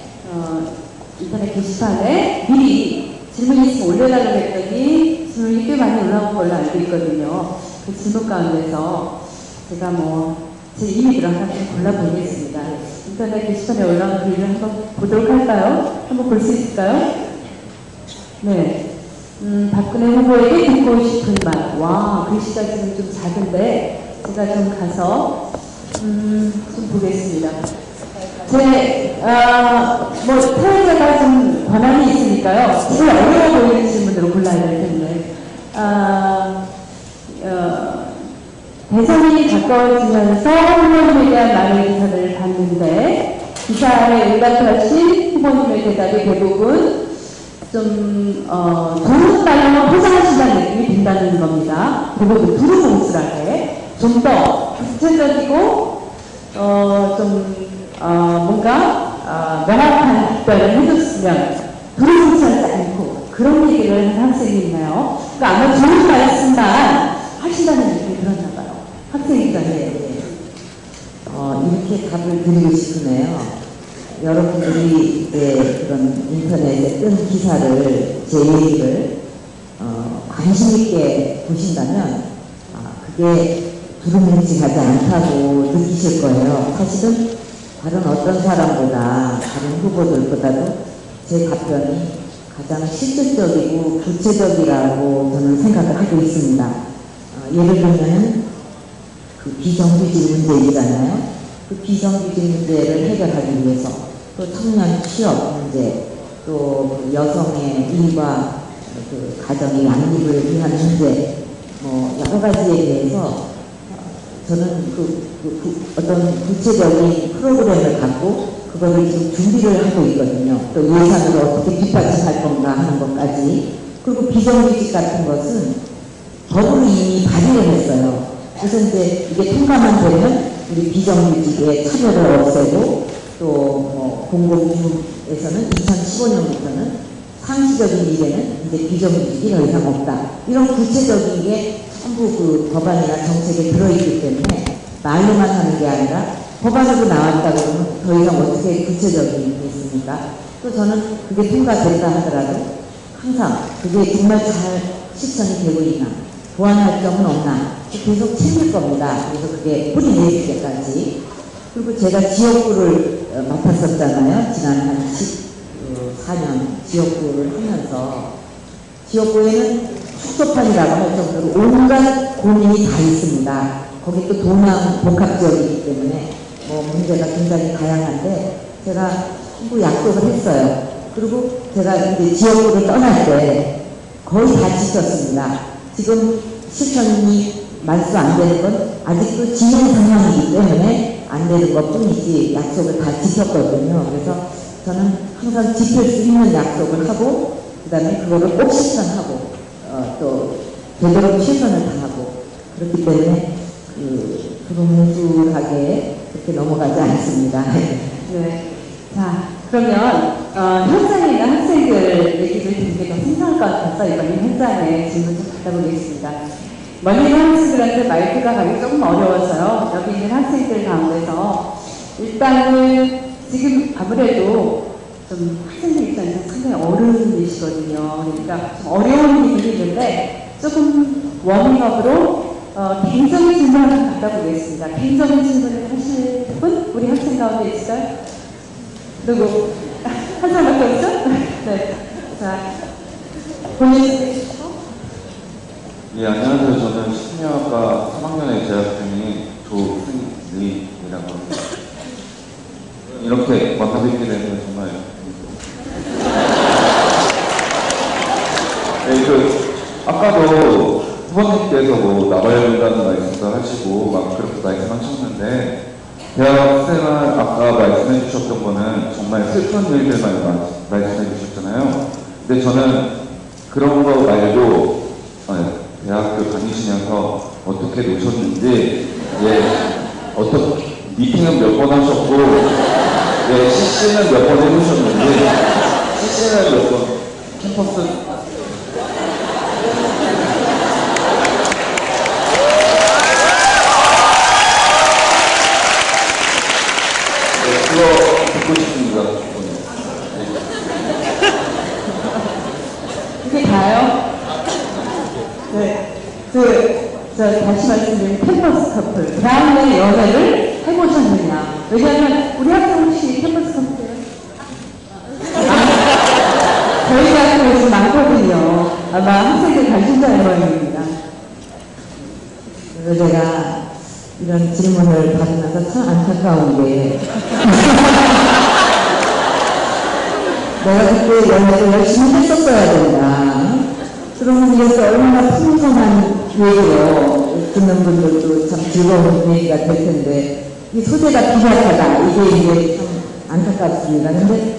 인터넷 게시판에 미리 질문이 있으면 올려달라고 했더니 질문이 꽤 많이 올라온 걸로 알고 있거든요. 그 질문 가운데서 제가 제 이미지를 하나 좀 골라보겠습니다. 인터넷 게시판에 올라온 글을 한번 보도록 할까요? 한번 볼 수 있을까요? 네. 박근혜 후보에게 듣고 싶은 말. 와, 글씨가 지금 좀 작은데, 제가 좀 가서, 좀 보겠습니다. 사회자가 좀 권한이 있으니까요. 제일 어려워 보이는 질문으로 골라야 될 텐데, 대선이 가까워지면서 후보님에 대한 많은 기사들을 봤는데, 기사에 응답하신 후보님의 대답이 대부분 좋은 말로 포장하신다는 느낌이 든다는 겁니다. 그리고 두루뭉술하게 좀 더 구체적이고 뭔가 명확한 답변을 해줬으면 두루뭉술하지 않고 그런 얘기를 하는 학생이 있나요? 그러니까 아마 좋은 말씀만 하신다는 느낌이 들었나 봐요. 학생이잖아요. 이렇게 답을 드리고 싶으네요. 여러분들이 이제 그런 인터넷에 뜬 기사를, 제 얘기를, 관심 있게 보신다면, 그게 두루뭉실하지 않다고 느끼실 거예요. 사실은 다른 어떤 사람보다, 다른 후보들보다도 제 답변이 가장 실질적이고 구체적이라고 저는 생각을 하고 있습니다. 예를 들면, 그 비정규직 문제이잖아요. 그 비정규직 문제를 해결하기 위해서 또 청년 취업 문제, 또 여성의 일과 그 가정의 양립을 위한 문제, 뭐 여러 가지에 대해서 저는 어떤 구체적인 프로그램을 갖고 그거를 지금 준비를 하고 있거든요. 또 예산으로 어떻게 뒷받침할 건가 하는 것까지. 그리고 비정규직 같은 것은 법으로 이미 발의를 했어요. 그래서 이제 이게 통과만 되면 우리 비정규직의 차별을 없애고 또 공공기업에서는 2015년부터는 상시적인 일에는 이제 비정규직이 더 이상 없다. 이런 구체적인 게 전부 그 법안이나 정책에 들어있기 때문에 말로만 하는 게 아니라 법안으로 나왔다 그러면 더 이상 어떻게 구체적인 게 있습니까? 또 저는 그게 통과됐다 하더라도 항상 그게 정말 잘 실천이 되고 있나, 보완할 점은 없나 계속 챙길 겁니다. 그래서 그게 뿌리 내릴 때까지. 그리고 제가 지역구를 맡았었잖아요. 지난 한 14년 지역구를 하면서 지역구에는 축소판이라고 할 정도로 온갖 고민이 다 있습니다. 거기 또 동양 복합지역이기 때문에 뭐 문제가 굉장히 다양한데 제가 전부 약속을 했어요. 그리고 제가 이제 지역구를 떠날 때 거의 다 지켰습니다. 지금 실천이 말수 안 되는 건 아직도 진행 상황이기 때문에 안 되는 것 뿐이지 약속을 다 지켰거든요. 그래서 저는 항상 지킬 수 있는 약속을 하고 그 다음에 그거를 꼭 실천하고 또 되도록 최선을 다하고 그렇기 때문에 두루뭉술하게 그렇게 넘어가지 않습니다. 네. 자, 그러면 현장이나 학생들 얘기를 듣는 게 더 생생할 것 같아서 이번에 현장에 질문 좀 받아보겠습니다. 멀리 있는 학생들한테 마이크가 가기 조금 어려워서요. 여기 있는 학생들 가운데서 일단은 지금 아무래도 좀 학생들 입장에서 상당히 어른이시거든요. 그러니까 좀 어려운 부분이 있는데 조금 워밍업으로 개인적인 질문을 한번 받아보겠습니다. 개인적인 질문을 하실 분? 우리 학생 가운데 있어요? 누구? 한 사람밖에 없죠? 네. 자, 본인 예, 안녕하세요. 저는 심리학과 3학년에 재학 중인 조승리이라고 합니다. 이렇게 만나뵙게 되면 정말 네, 아까도 후보님께서 뭐 나와야 된다는 말씀도 하시고 막 그렇게 말씀하셨는데 대학생활 아까 말씀해 주셨던 거는 정말 슬픈 일들만 말씀해 주셨잖아요. 근데 저는 그런 거 말고 대학교 다니시면서 어떻게 노셨는지, 어떤 미팅은 몇 번 하셨고, CC는 몇 번 해보셨는지, CC는 몇 번, 캠퍼스, 그거 듣고 싶습니다. 그게 다요? 네. 다시 말씀드리면 캠퍼스 커플. 대학내 연애를 해보셨느냐. 왜냐하면 우리 학생 혹시 캠퍼스 커플이에요? 저희 학교에서 많거든요. 아마 학생들 관심사의 모양입니다. 그래서 제가 이런 질문을 받으면서 참 안타까운 게 내가 그때 연애를 열심히 했었어야 된다. 그러면 이것도 얼마나 풍성한 기회로 듣는 분들도 참 즐거운 얘기가 될 텐데 이 소재가 비약하다. 이게 참 안타깝습니다. 근데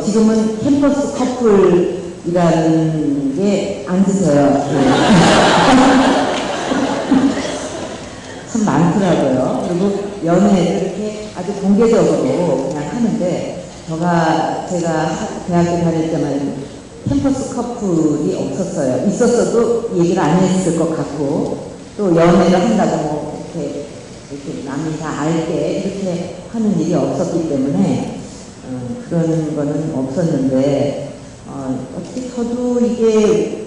지금은 캠퍼스 커플이라는 게 안 쓰세요. 참 많더라고요. 그리고 연애를 이렇게 아주 공개적으로 그냥 하는데, 제가 대학교 다닐 때만 캠퍼스 커플이 없었어요. 있었어도 얘기를 안 했을 것 같고, 또 연애를 한다고 뭐 이렇게 남이 다 알게 이렇게 하는 일이 없었기 때문에 그런 거는 없었는데, 어떻게 저도 이게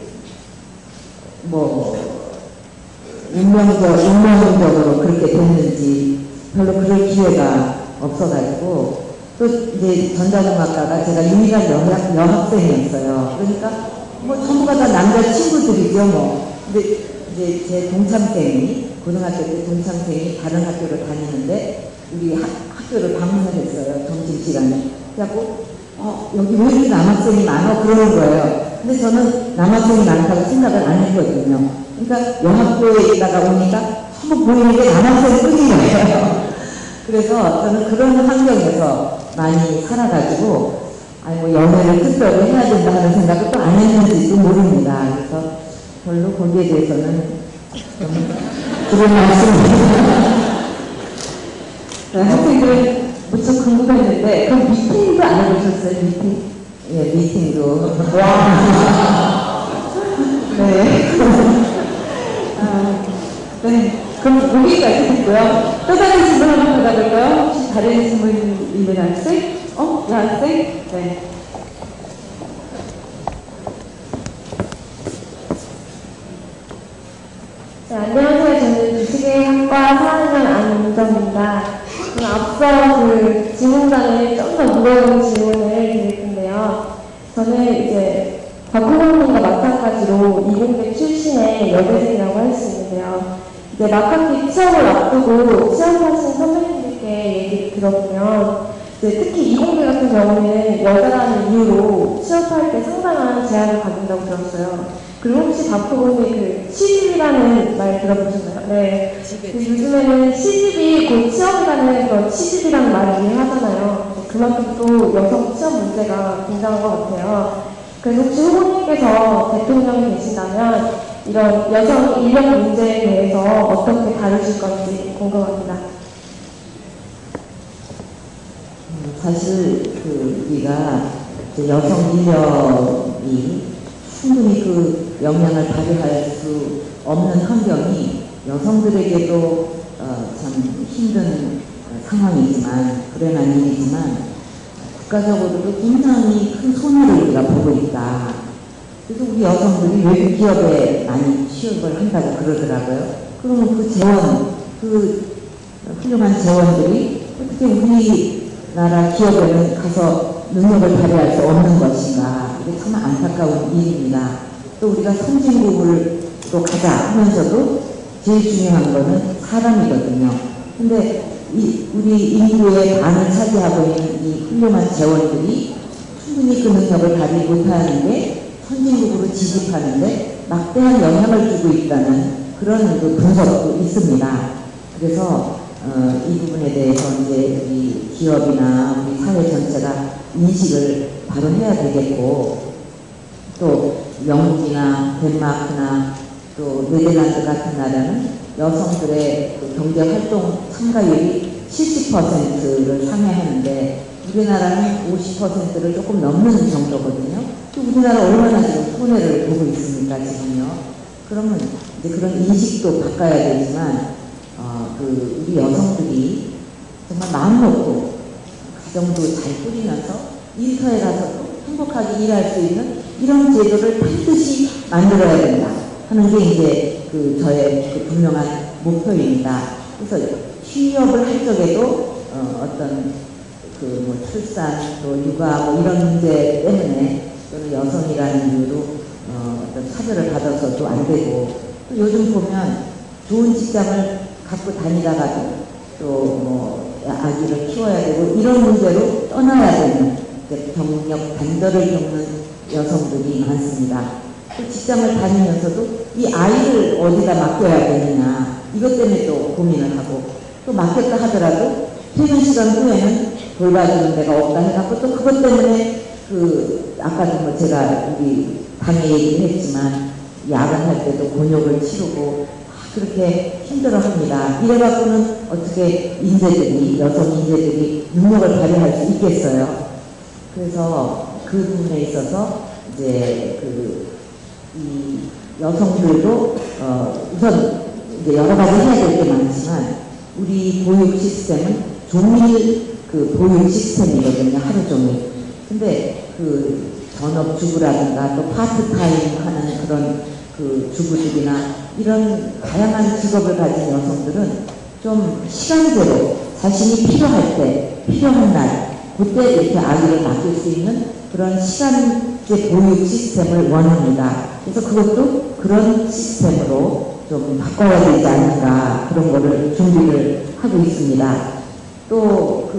뭐 운명적으로 그렇게 됐는지 별로 그럴 기회가 없어가지고, 또 이제 전자공학과가 제가 유일한 여학생이었어요. 그러니까 뭐 전부가 다 남자 친구들이죠 뭐. 근데 이제 제 동창생이, 고등학교 때 동창생이 다른 학교를 다니는데 우리 학교를 방문을 했어요. 점심시간에. 그래갖고 여기 왜 이렇게 남학생이 많아? 그러는 거예요. 근데 저는 남학생이 많다고 생각을 안 했거든요. 그러니까 여학교에다가 오니까 전부 보이는 게 남학생 뿐이에요. 그래서 저는 그런 환경에서 많이 살아가지고, 뭐 연애를 특별히 해야 된다 하는 생각을 또 안 했는지도 모릅니다. 그래서 별로 거기에 대해서는 좀 그런 말씀입니다. 학생들은 무척 궁금했는데, 그럼 미팅도 안 해보셨어요? 미팅? 예, 미팅도. 와. 네. 네. 그럼 여기까지 듣고요. 또 다른 질문 한번 받아볼까요? 혹시 다른 질문 있는 학생? 여학생? 네. 네, 안녕하세요. 저는 주식회학과 4학년 안윤정입니다. 저는 앞서 질문단에 좀 더 무거운 질문을 드릴 텐데요. 저는 이제 박호경님과 마찬가지로 이공대 출신의 여대생이라고 할 수 있는데요. 이제 막학기 시험을 앞두고 시험하신 선배님들께 얘기를 들어보면, 이제 특히 이공대 같은 경우는 여자라는 이유로 취업할 때 상당한 제한을 받는다고 들었어요. 그리고 혹시 박후보님 시집이라는 말 들어보셨나요? 네. 요즘에는 시집이 곧 취업이라는 그런 시집이라는 말을 이해하잖아요. 그만큼 또 여성 취업 문제가 굉장한 것 같아요. 그래서 혹시 후보님께서 대통령이 되신다면 이런 여성 인력 문제에 대해서 어떻게 다루실 건지 궁금합니다. 사실 우리가 여성 인력이 충분히 그 영향을 발휘할 수 없는 환경이 여성들에게도 참 힘든 상황이지만, 불행한 일이지만, 국가적으로도 굉장히 큰 손해를 우리가 보고 있다. 그래서 우리 여성들이 외국 기업에 많이 취업을 한다고 그러더라고요. 그러면 그 훌륭한 재원들이 어떻게 우리나라 기업에는 가서 능력을 발휘할 수 없는 것인가. 이게 참 안타까운 일입니다. 또 우리가 선진국으로 가자 하면서도 제일 중요한 거는 사람이거든요. 근데 우리 인구의 반을 차지하고 있는 이 훌륭한 재원들이 충분히 그 능력을 발휘 못하는데 선진국으로 지집하는데 막대한 영향을 주고 있다는 그런 그 분석도 있습니다. 그래서 이 부분에 대해서 이제 우리 기업이나 우리 사회 전체가 인식을 바로 해야 되겠고, 또 영국이나 덴마크나 또 네덜란드 같은 나라는 여성들의 그 경제활동 참가율이 70%를 상회하는데 우리나라는 50%를 조금 넘는 정도거든요. 또 우리나라 얼마나 지금 손해를 보고 있습니까, 지금요. 그러면 이제 그런 인식도 바꿔야 되지만, 우리 여성들이 정말 마음 먹고 가정도 잘 꾸리면서 일터에 가서도 행복하게 일할 수 있는 이런 제도를 반드시 만들어야 된다 하는 게 이제 저의 분명한 목표입니다. 그래서 취업을 할 적에도 어떤 뭐 출산 또 육아 뭐 이런 문제 때문에 또는 여성이라는 이유로 어떤 차별을 받아서도 안 되고, 또 요즘 보면 좋은 직장을 갖고 다니다가도 또 뭐 아기를 키워야 되고 이런 문제로 떠나야 되는 경력 단절을 겪는 여성들이 많습니다. 또 직장을 다니면서도 이 아이를 어디다 맡겨야 되느냐 이것 때문에 또 고민을 하고, 또 맡겼다 하더라도 퇴근 시간 후에는 돌봐주는 데가 없다 해갖고 또 그것 때문에 아까도 뭐 제가 우리 당에 얘기를 했지만 야근할 때도 곤욕을 치르고 그렇게 힘들어 합니다. 이래갖고는 어떻게 여성 인재들이 능력을 발휘할 수 있겠어요. 그래서 그 부분에 있어서 이제 이 여성들도 우선 이제 여러 가지 해야 될 게 많지만 우리 보육 시스템은 종일 보육 시스템이거든요. 하루 종일. 근데 전업주부라든가 또 파트타임 하는 그런 주부들이나 이런 다양한 직업을 가진 여성들은 좀 시간대로 자신이 필요한 날 그때 이렇게 아기를 맡길 수 있는 그런 시간제 보육 시스템을 원합니다. 그래서 그것도 그런 시스템으로 좀 바꿔야 되지 않을까 그런 거를 준비를 하고 있습니다. 또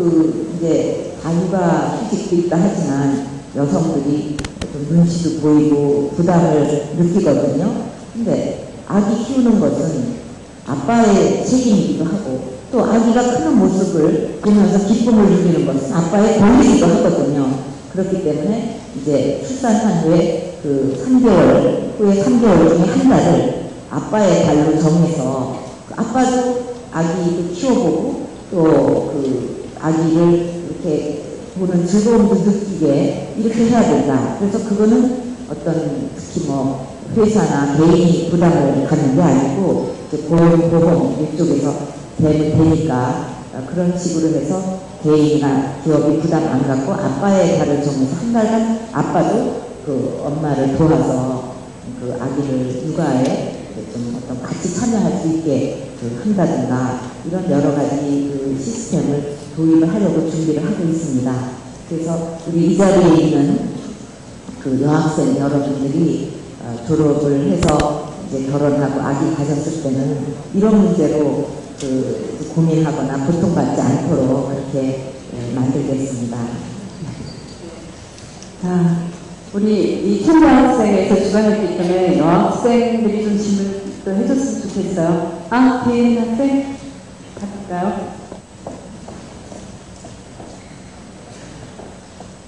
이제 다육아 휴직도 있다 하지만 여성들이 좀 눈치도 보이고 부담을 느끼거든요. 근데 아기 키우는 것은 아빠의 책임이기도 하고 또 아기가 크는 모습을 보면서 기쁨을 느끼는 것은 아빠의 권리이기도 하거든요. 그렇기 때문에 이제 출산한 후에 3개월 후에 3개월 중에 한 달을 아빠의 달로 정해서 아빠도 아기도 키워보고 또 아기를 이렇게 보는 즐거움도 느끼게 이렇게 해야 된다. 그래서 그거는 어떤 특히 뭐 회사나 개인이 부담을 갖는 게 아니고 이제 보험 이쪽에서 되니까 그런 식으로 해서 개인이나 기업이 부담 안 갖고 아빠의 달을 정해서 한 달간 아빠도 엄마를 도와서 아기를 육아에 좀 어떤 같이 참여할 수 있게 한다든가 이런 여러 가지 시스템을 도입을 하려고 준비를 하고 있습니다. 그래서 우리 이 자리에 있는 여학생 여러분들이 졸업을 해서 이제 결혼하고 아기 가졌을 때는 이런 문제로 고민하거나 고통받지 않도록 그렇게 만들겠습니다. 자, 우리 이 청소학생에서 주관했기 때문에 여학생들이 좀 질문도 해줬으면 좋겠어요. 뒤에 있는 학생 받을까요?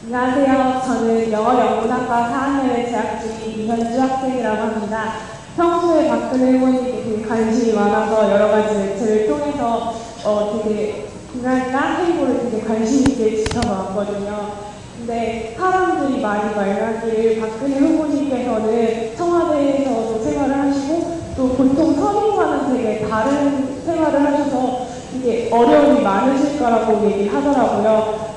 안녕하세요. 저는 영어연구학과 4학년에 재학 중인 이현주 학생이라고 합니다. 평소에 박근혜 의원님께 되게 관심이 많아서 여러 가지 매체를 통해서 되게 그날이나 행보를 되게 관심 있게 지켜봤거든요. 근데 사람들이 많이 말하길 박근혜 후보님께서는 청와대에서도 생활을 하시고 또 보통 서민과는 되게 다른 생활을 하셔서 이게 어려움이 많으실 거라고 얘기를 하더라고요.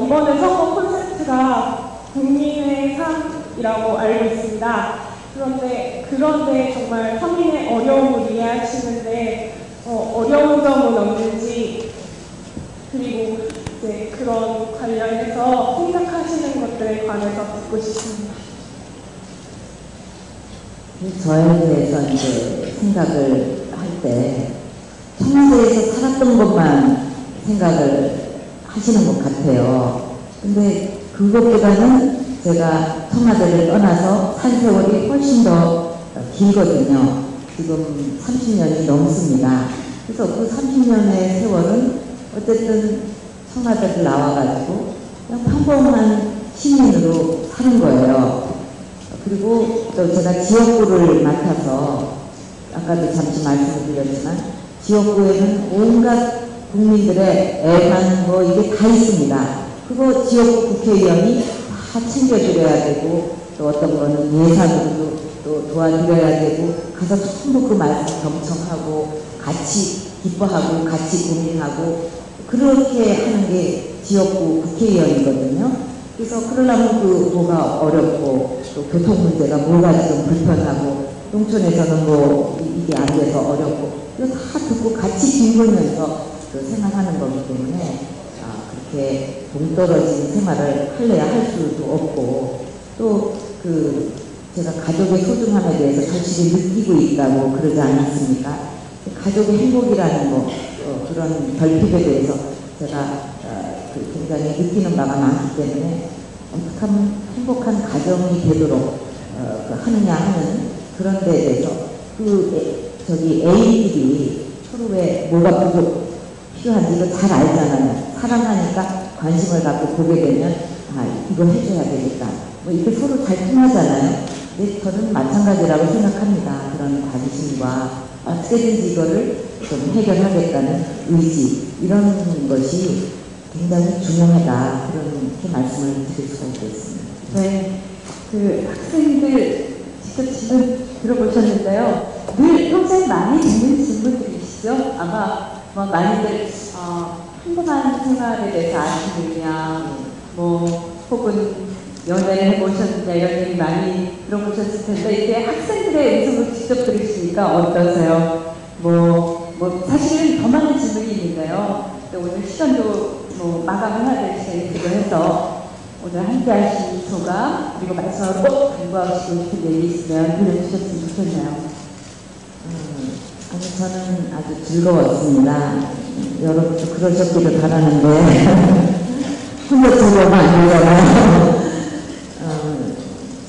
이번에 선거 콘셉트가 국민의 삶이라고 알고 있습니다. 그런데 정말 서민의 어려움을 이해하시는데 어려운 점은 없는지 그리고 이제 그런 관련해서 생각하시는 것들에 관해서 듣고 싶습니다. 저에 대해서 이제 생각을 할 때 청와대에서 살았던 것만 생각을 하시는 것 같아요. 근데 그것보다는 제가 청와대를 떠나서 산 세월이 훨씬 더 길거든요. 지금 30년이 넘습니다. 그래서 그 30년의 세월은 어쨌든 청와대를 나와가지고 그냥 평범한 시민으로 사는 거예요. 그리고 또 제가 지역구를 맡아서 아까도 잠시 말씀을 드렸지만 지역구에는 온갖 국민들의 애환 이게 다 있습니다. 그거 지역구 국회의원이 다 챙겨드려야 되고 또 어떤 거는 예산으로도 또 도와드려야 되고 가서 전부 그 말씀 경청하고 같이 기뻐하고 같이 고민하고 그렇게 하는 게 지역구 국회의원이거든요. 그래서 그러려면 뭐가 어렵고 또 교통 문제가 뭐가 좀 불편하고 농촌에서는 이게 안 돼서 어렵고 이거 다 듣고 같이 뒹굴면서 생활하는 거기 때문에 그렇게 동떨어진 생활을 할래야 할 수도 없고 또 제가 가족의 소중함에 대해서 절실히 느끼고 있다고 그러지 않았습니까? 가족의 행복이라는 그런 결핍에 대해서 제가 굉장히 느끼는 바가 많기 때문에 어떻게 하면 행복한 가정이 되도록 하느냐 하는 그런 데에 대해서 애인들이 서로의 뭐가 필요한지 이거 잘 알잖아요. 사랑하니까 관심을 갖고 보게 되면 이거 해줘야 되겠다. 뭐 이렇게 서로 잘 통하잖아요. 근데 저는 마찬가지라고 생각합니다. 그런 관심과 어떻게든지 이거를 좀 해결하겠다는 의지, 이런 것이 굉장히 중요하다. 그렇게 말씀을 드릴 수가 있겠습니다. 네, 그 학생들 직접 질문 들어보셨는데요. 늘 평소에 많이 듣는 질문들이시죠? 아마 뭐 많이들 평범한 생활에 대해서 아시느냐, 뭐 혹은 연애를 해보셨느냐 이런 얘기 많이 들어보셨을 텐데 이게 학생들의 의성을 직접 들으시니까 어떠세요? 사실은 더 많은 질문이 있는데요. 오늘 시간도 마감을 해야 될 시간이기도 해서 오늘 함께 하신 소감, 그리고 마지막으로 꼭 간구하시고 싶은 얘기 있으면 들려주셨으면 좋겠네요. 아니, 저는 아주 즐거웠습니다. 여러분도 그러셨기를 바라는데 혼자 즐거우면 안 되잖아요.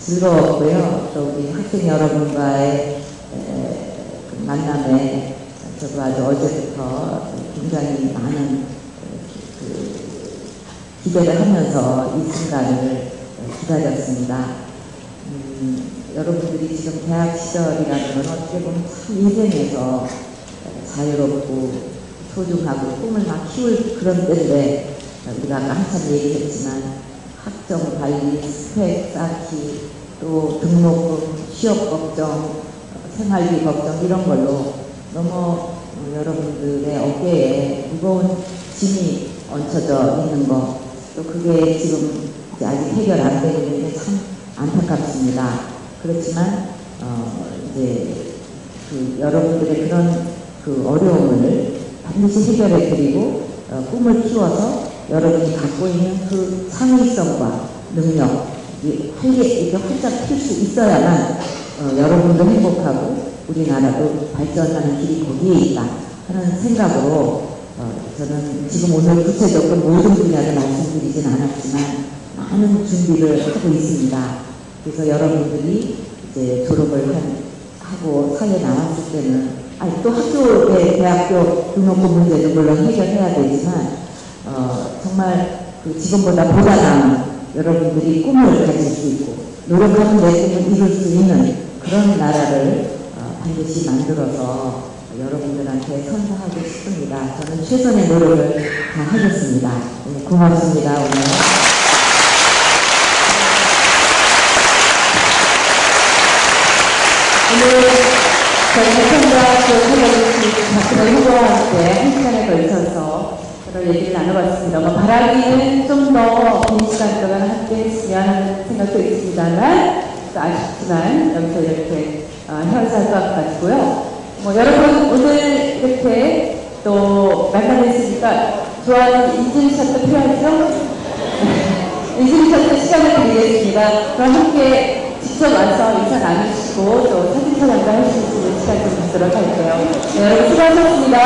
즐거웠고요. 또 우리 학생 여러분과의 만남에 저도 아주 어제부터 굉장히 많은 기대를 하면서 이 순간을 기다렸습니다. 여러분들이 지금 대학 시절이라는 건 어떻게 보면 참 인생에서 자유롭고 소중하고 꿈을 막 키울 그런 때인데, 우리가 아까 한참 얘기했지만 학점 관리, 스펙 쌓기, 또 등록금, 취업 걱정, 생활비 걱정 이런 걸로 너무 여러분들의 어깨에 무거운 짐이 얹혀져 있는 거, 또 그게 지금 아직 해결 안 되고 있는 게 참 안타깝습니다. 그렇지만 이제 여러분들의 그런 어려움을 반드시 해결해 드리고 꿈을 키워서 여러분이 갖고 있는 그 창의성과 능력, 이게 활짝 필 수 있어야만 여러분도 행복하고 우리나라도 발전하는 길이 거기에 있다 하는 생각으로 저는 지금 오늘 구체적으로 모든 분야를 말씀드리진 않았지만 많은 준비를 하고 있습니다. 그래서 여러분들이 이제 졸업을 하고 사회에 나왔을 때는 또 학교의 대학교 등록금 문제도 물론 해결해야 되지만 정말 지금보다 보다 나은 여러분들이 꿈을 가질 수 있고 노력하는 내 꿈을 이룰 수 있는 그런 나라를 반드시 만들어서 여러분들한테 선사하고 싶습니다. 저는 최선의 노력을 다 하겠습니다. 고맙습니다. 오늘 저희 대통령학교 찾아주신 박근혜 후보와 함께 1시간에 걸쳐서 여러 얘기를 나눠봤습니다. 바라기는 좀 더 긴 시간 동안 함께 했으면 하는 생각도 있습니다만, 또 아쉽지만 여기서 이렇게 헤어져야 할 것 같고요. 여러분 오늘 이렇게 또 만나뵀으니까 좋아하는 인증샷도 필요하죠? 인증샷도 시간을 드리겠습니다. 그럼 함께 직접 와서 인사 나누시고 또 사진 촬영도 할 수 있는 시간 좀 갖도록 할게요. 네, 여러분 수고하셨습니다.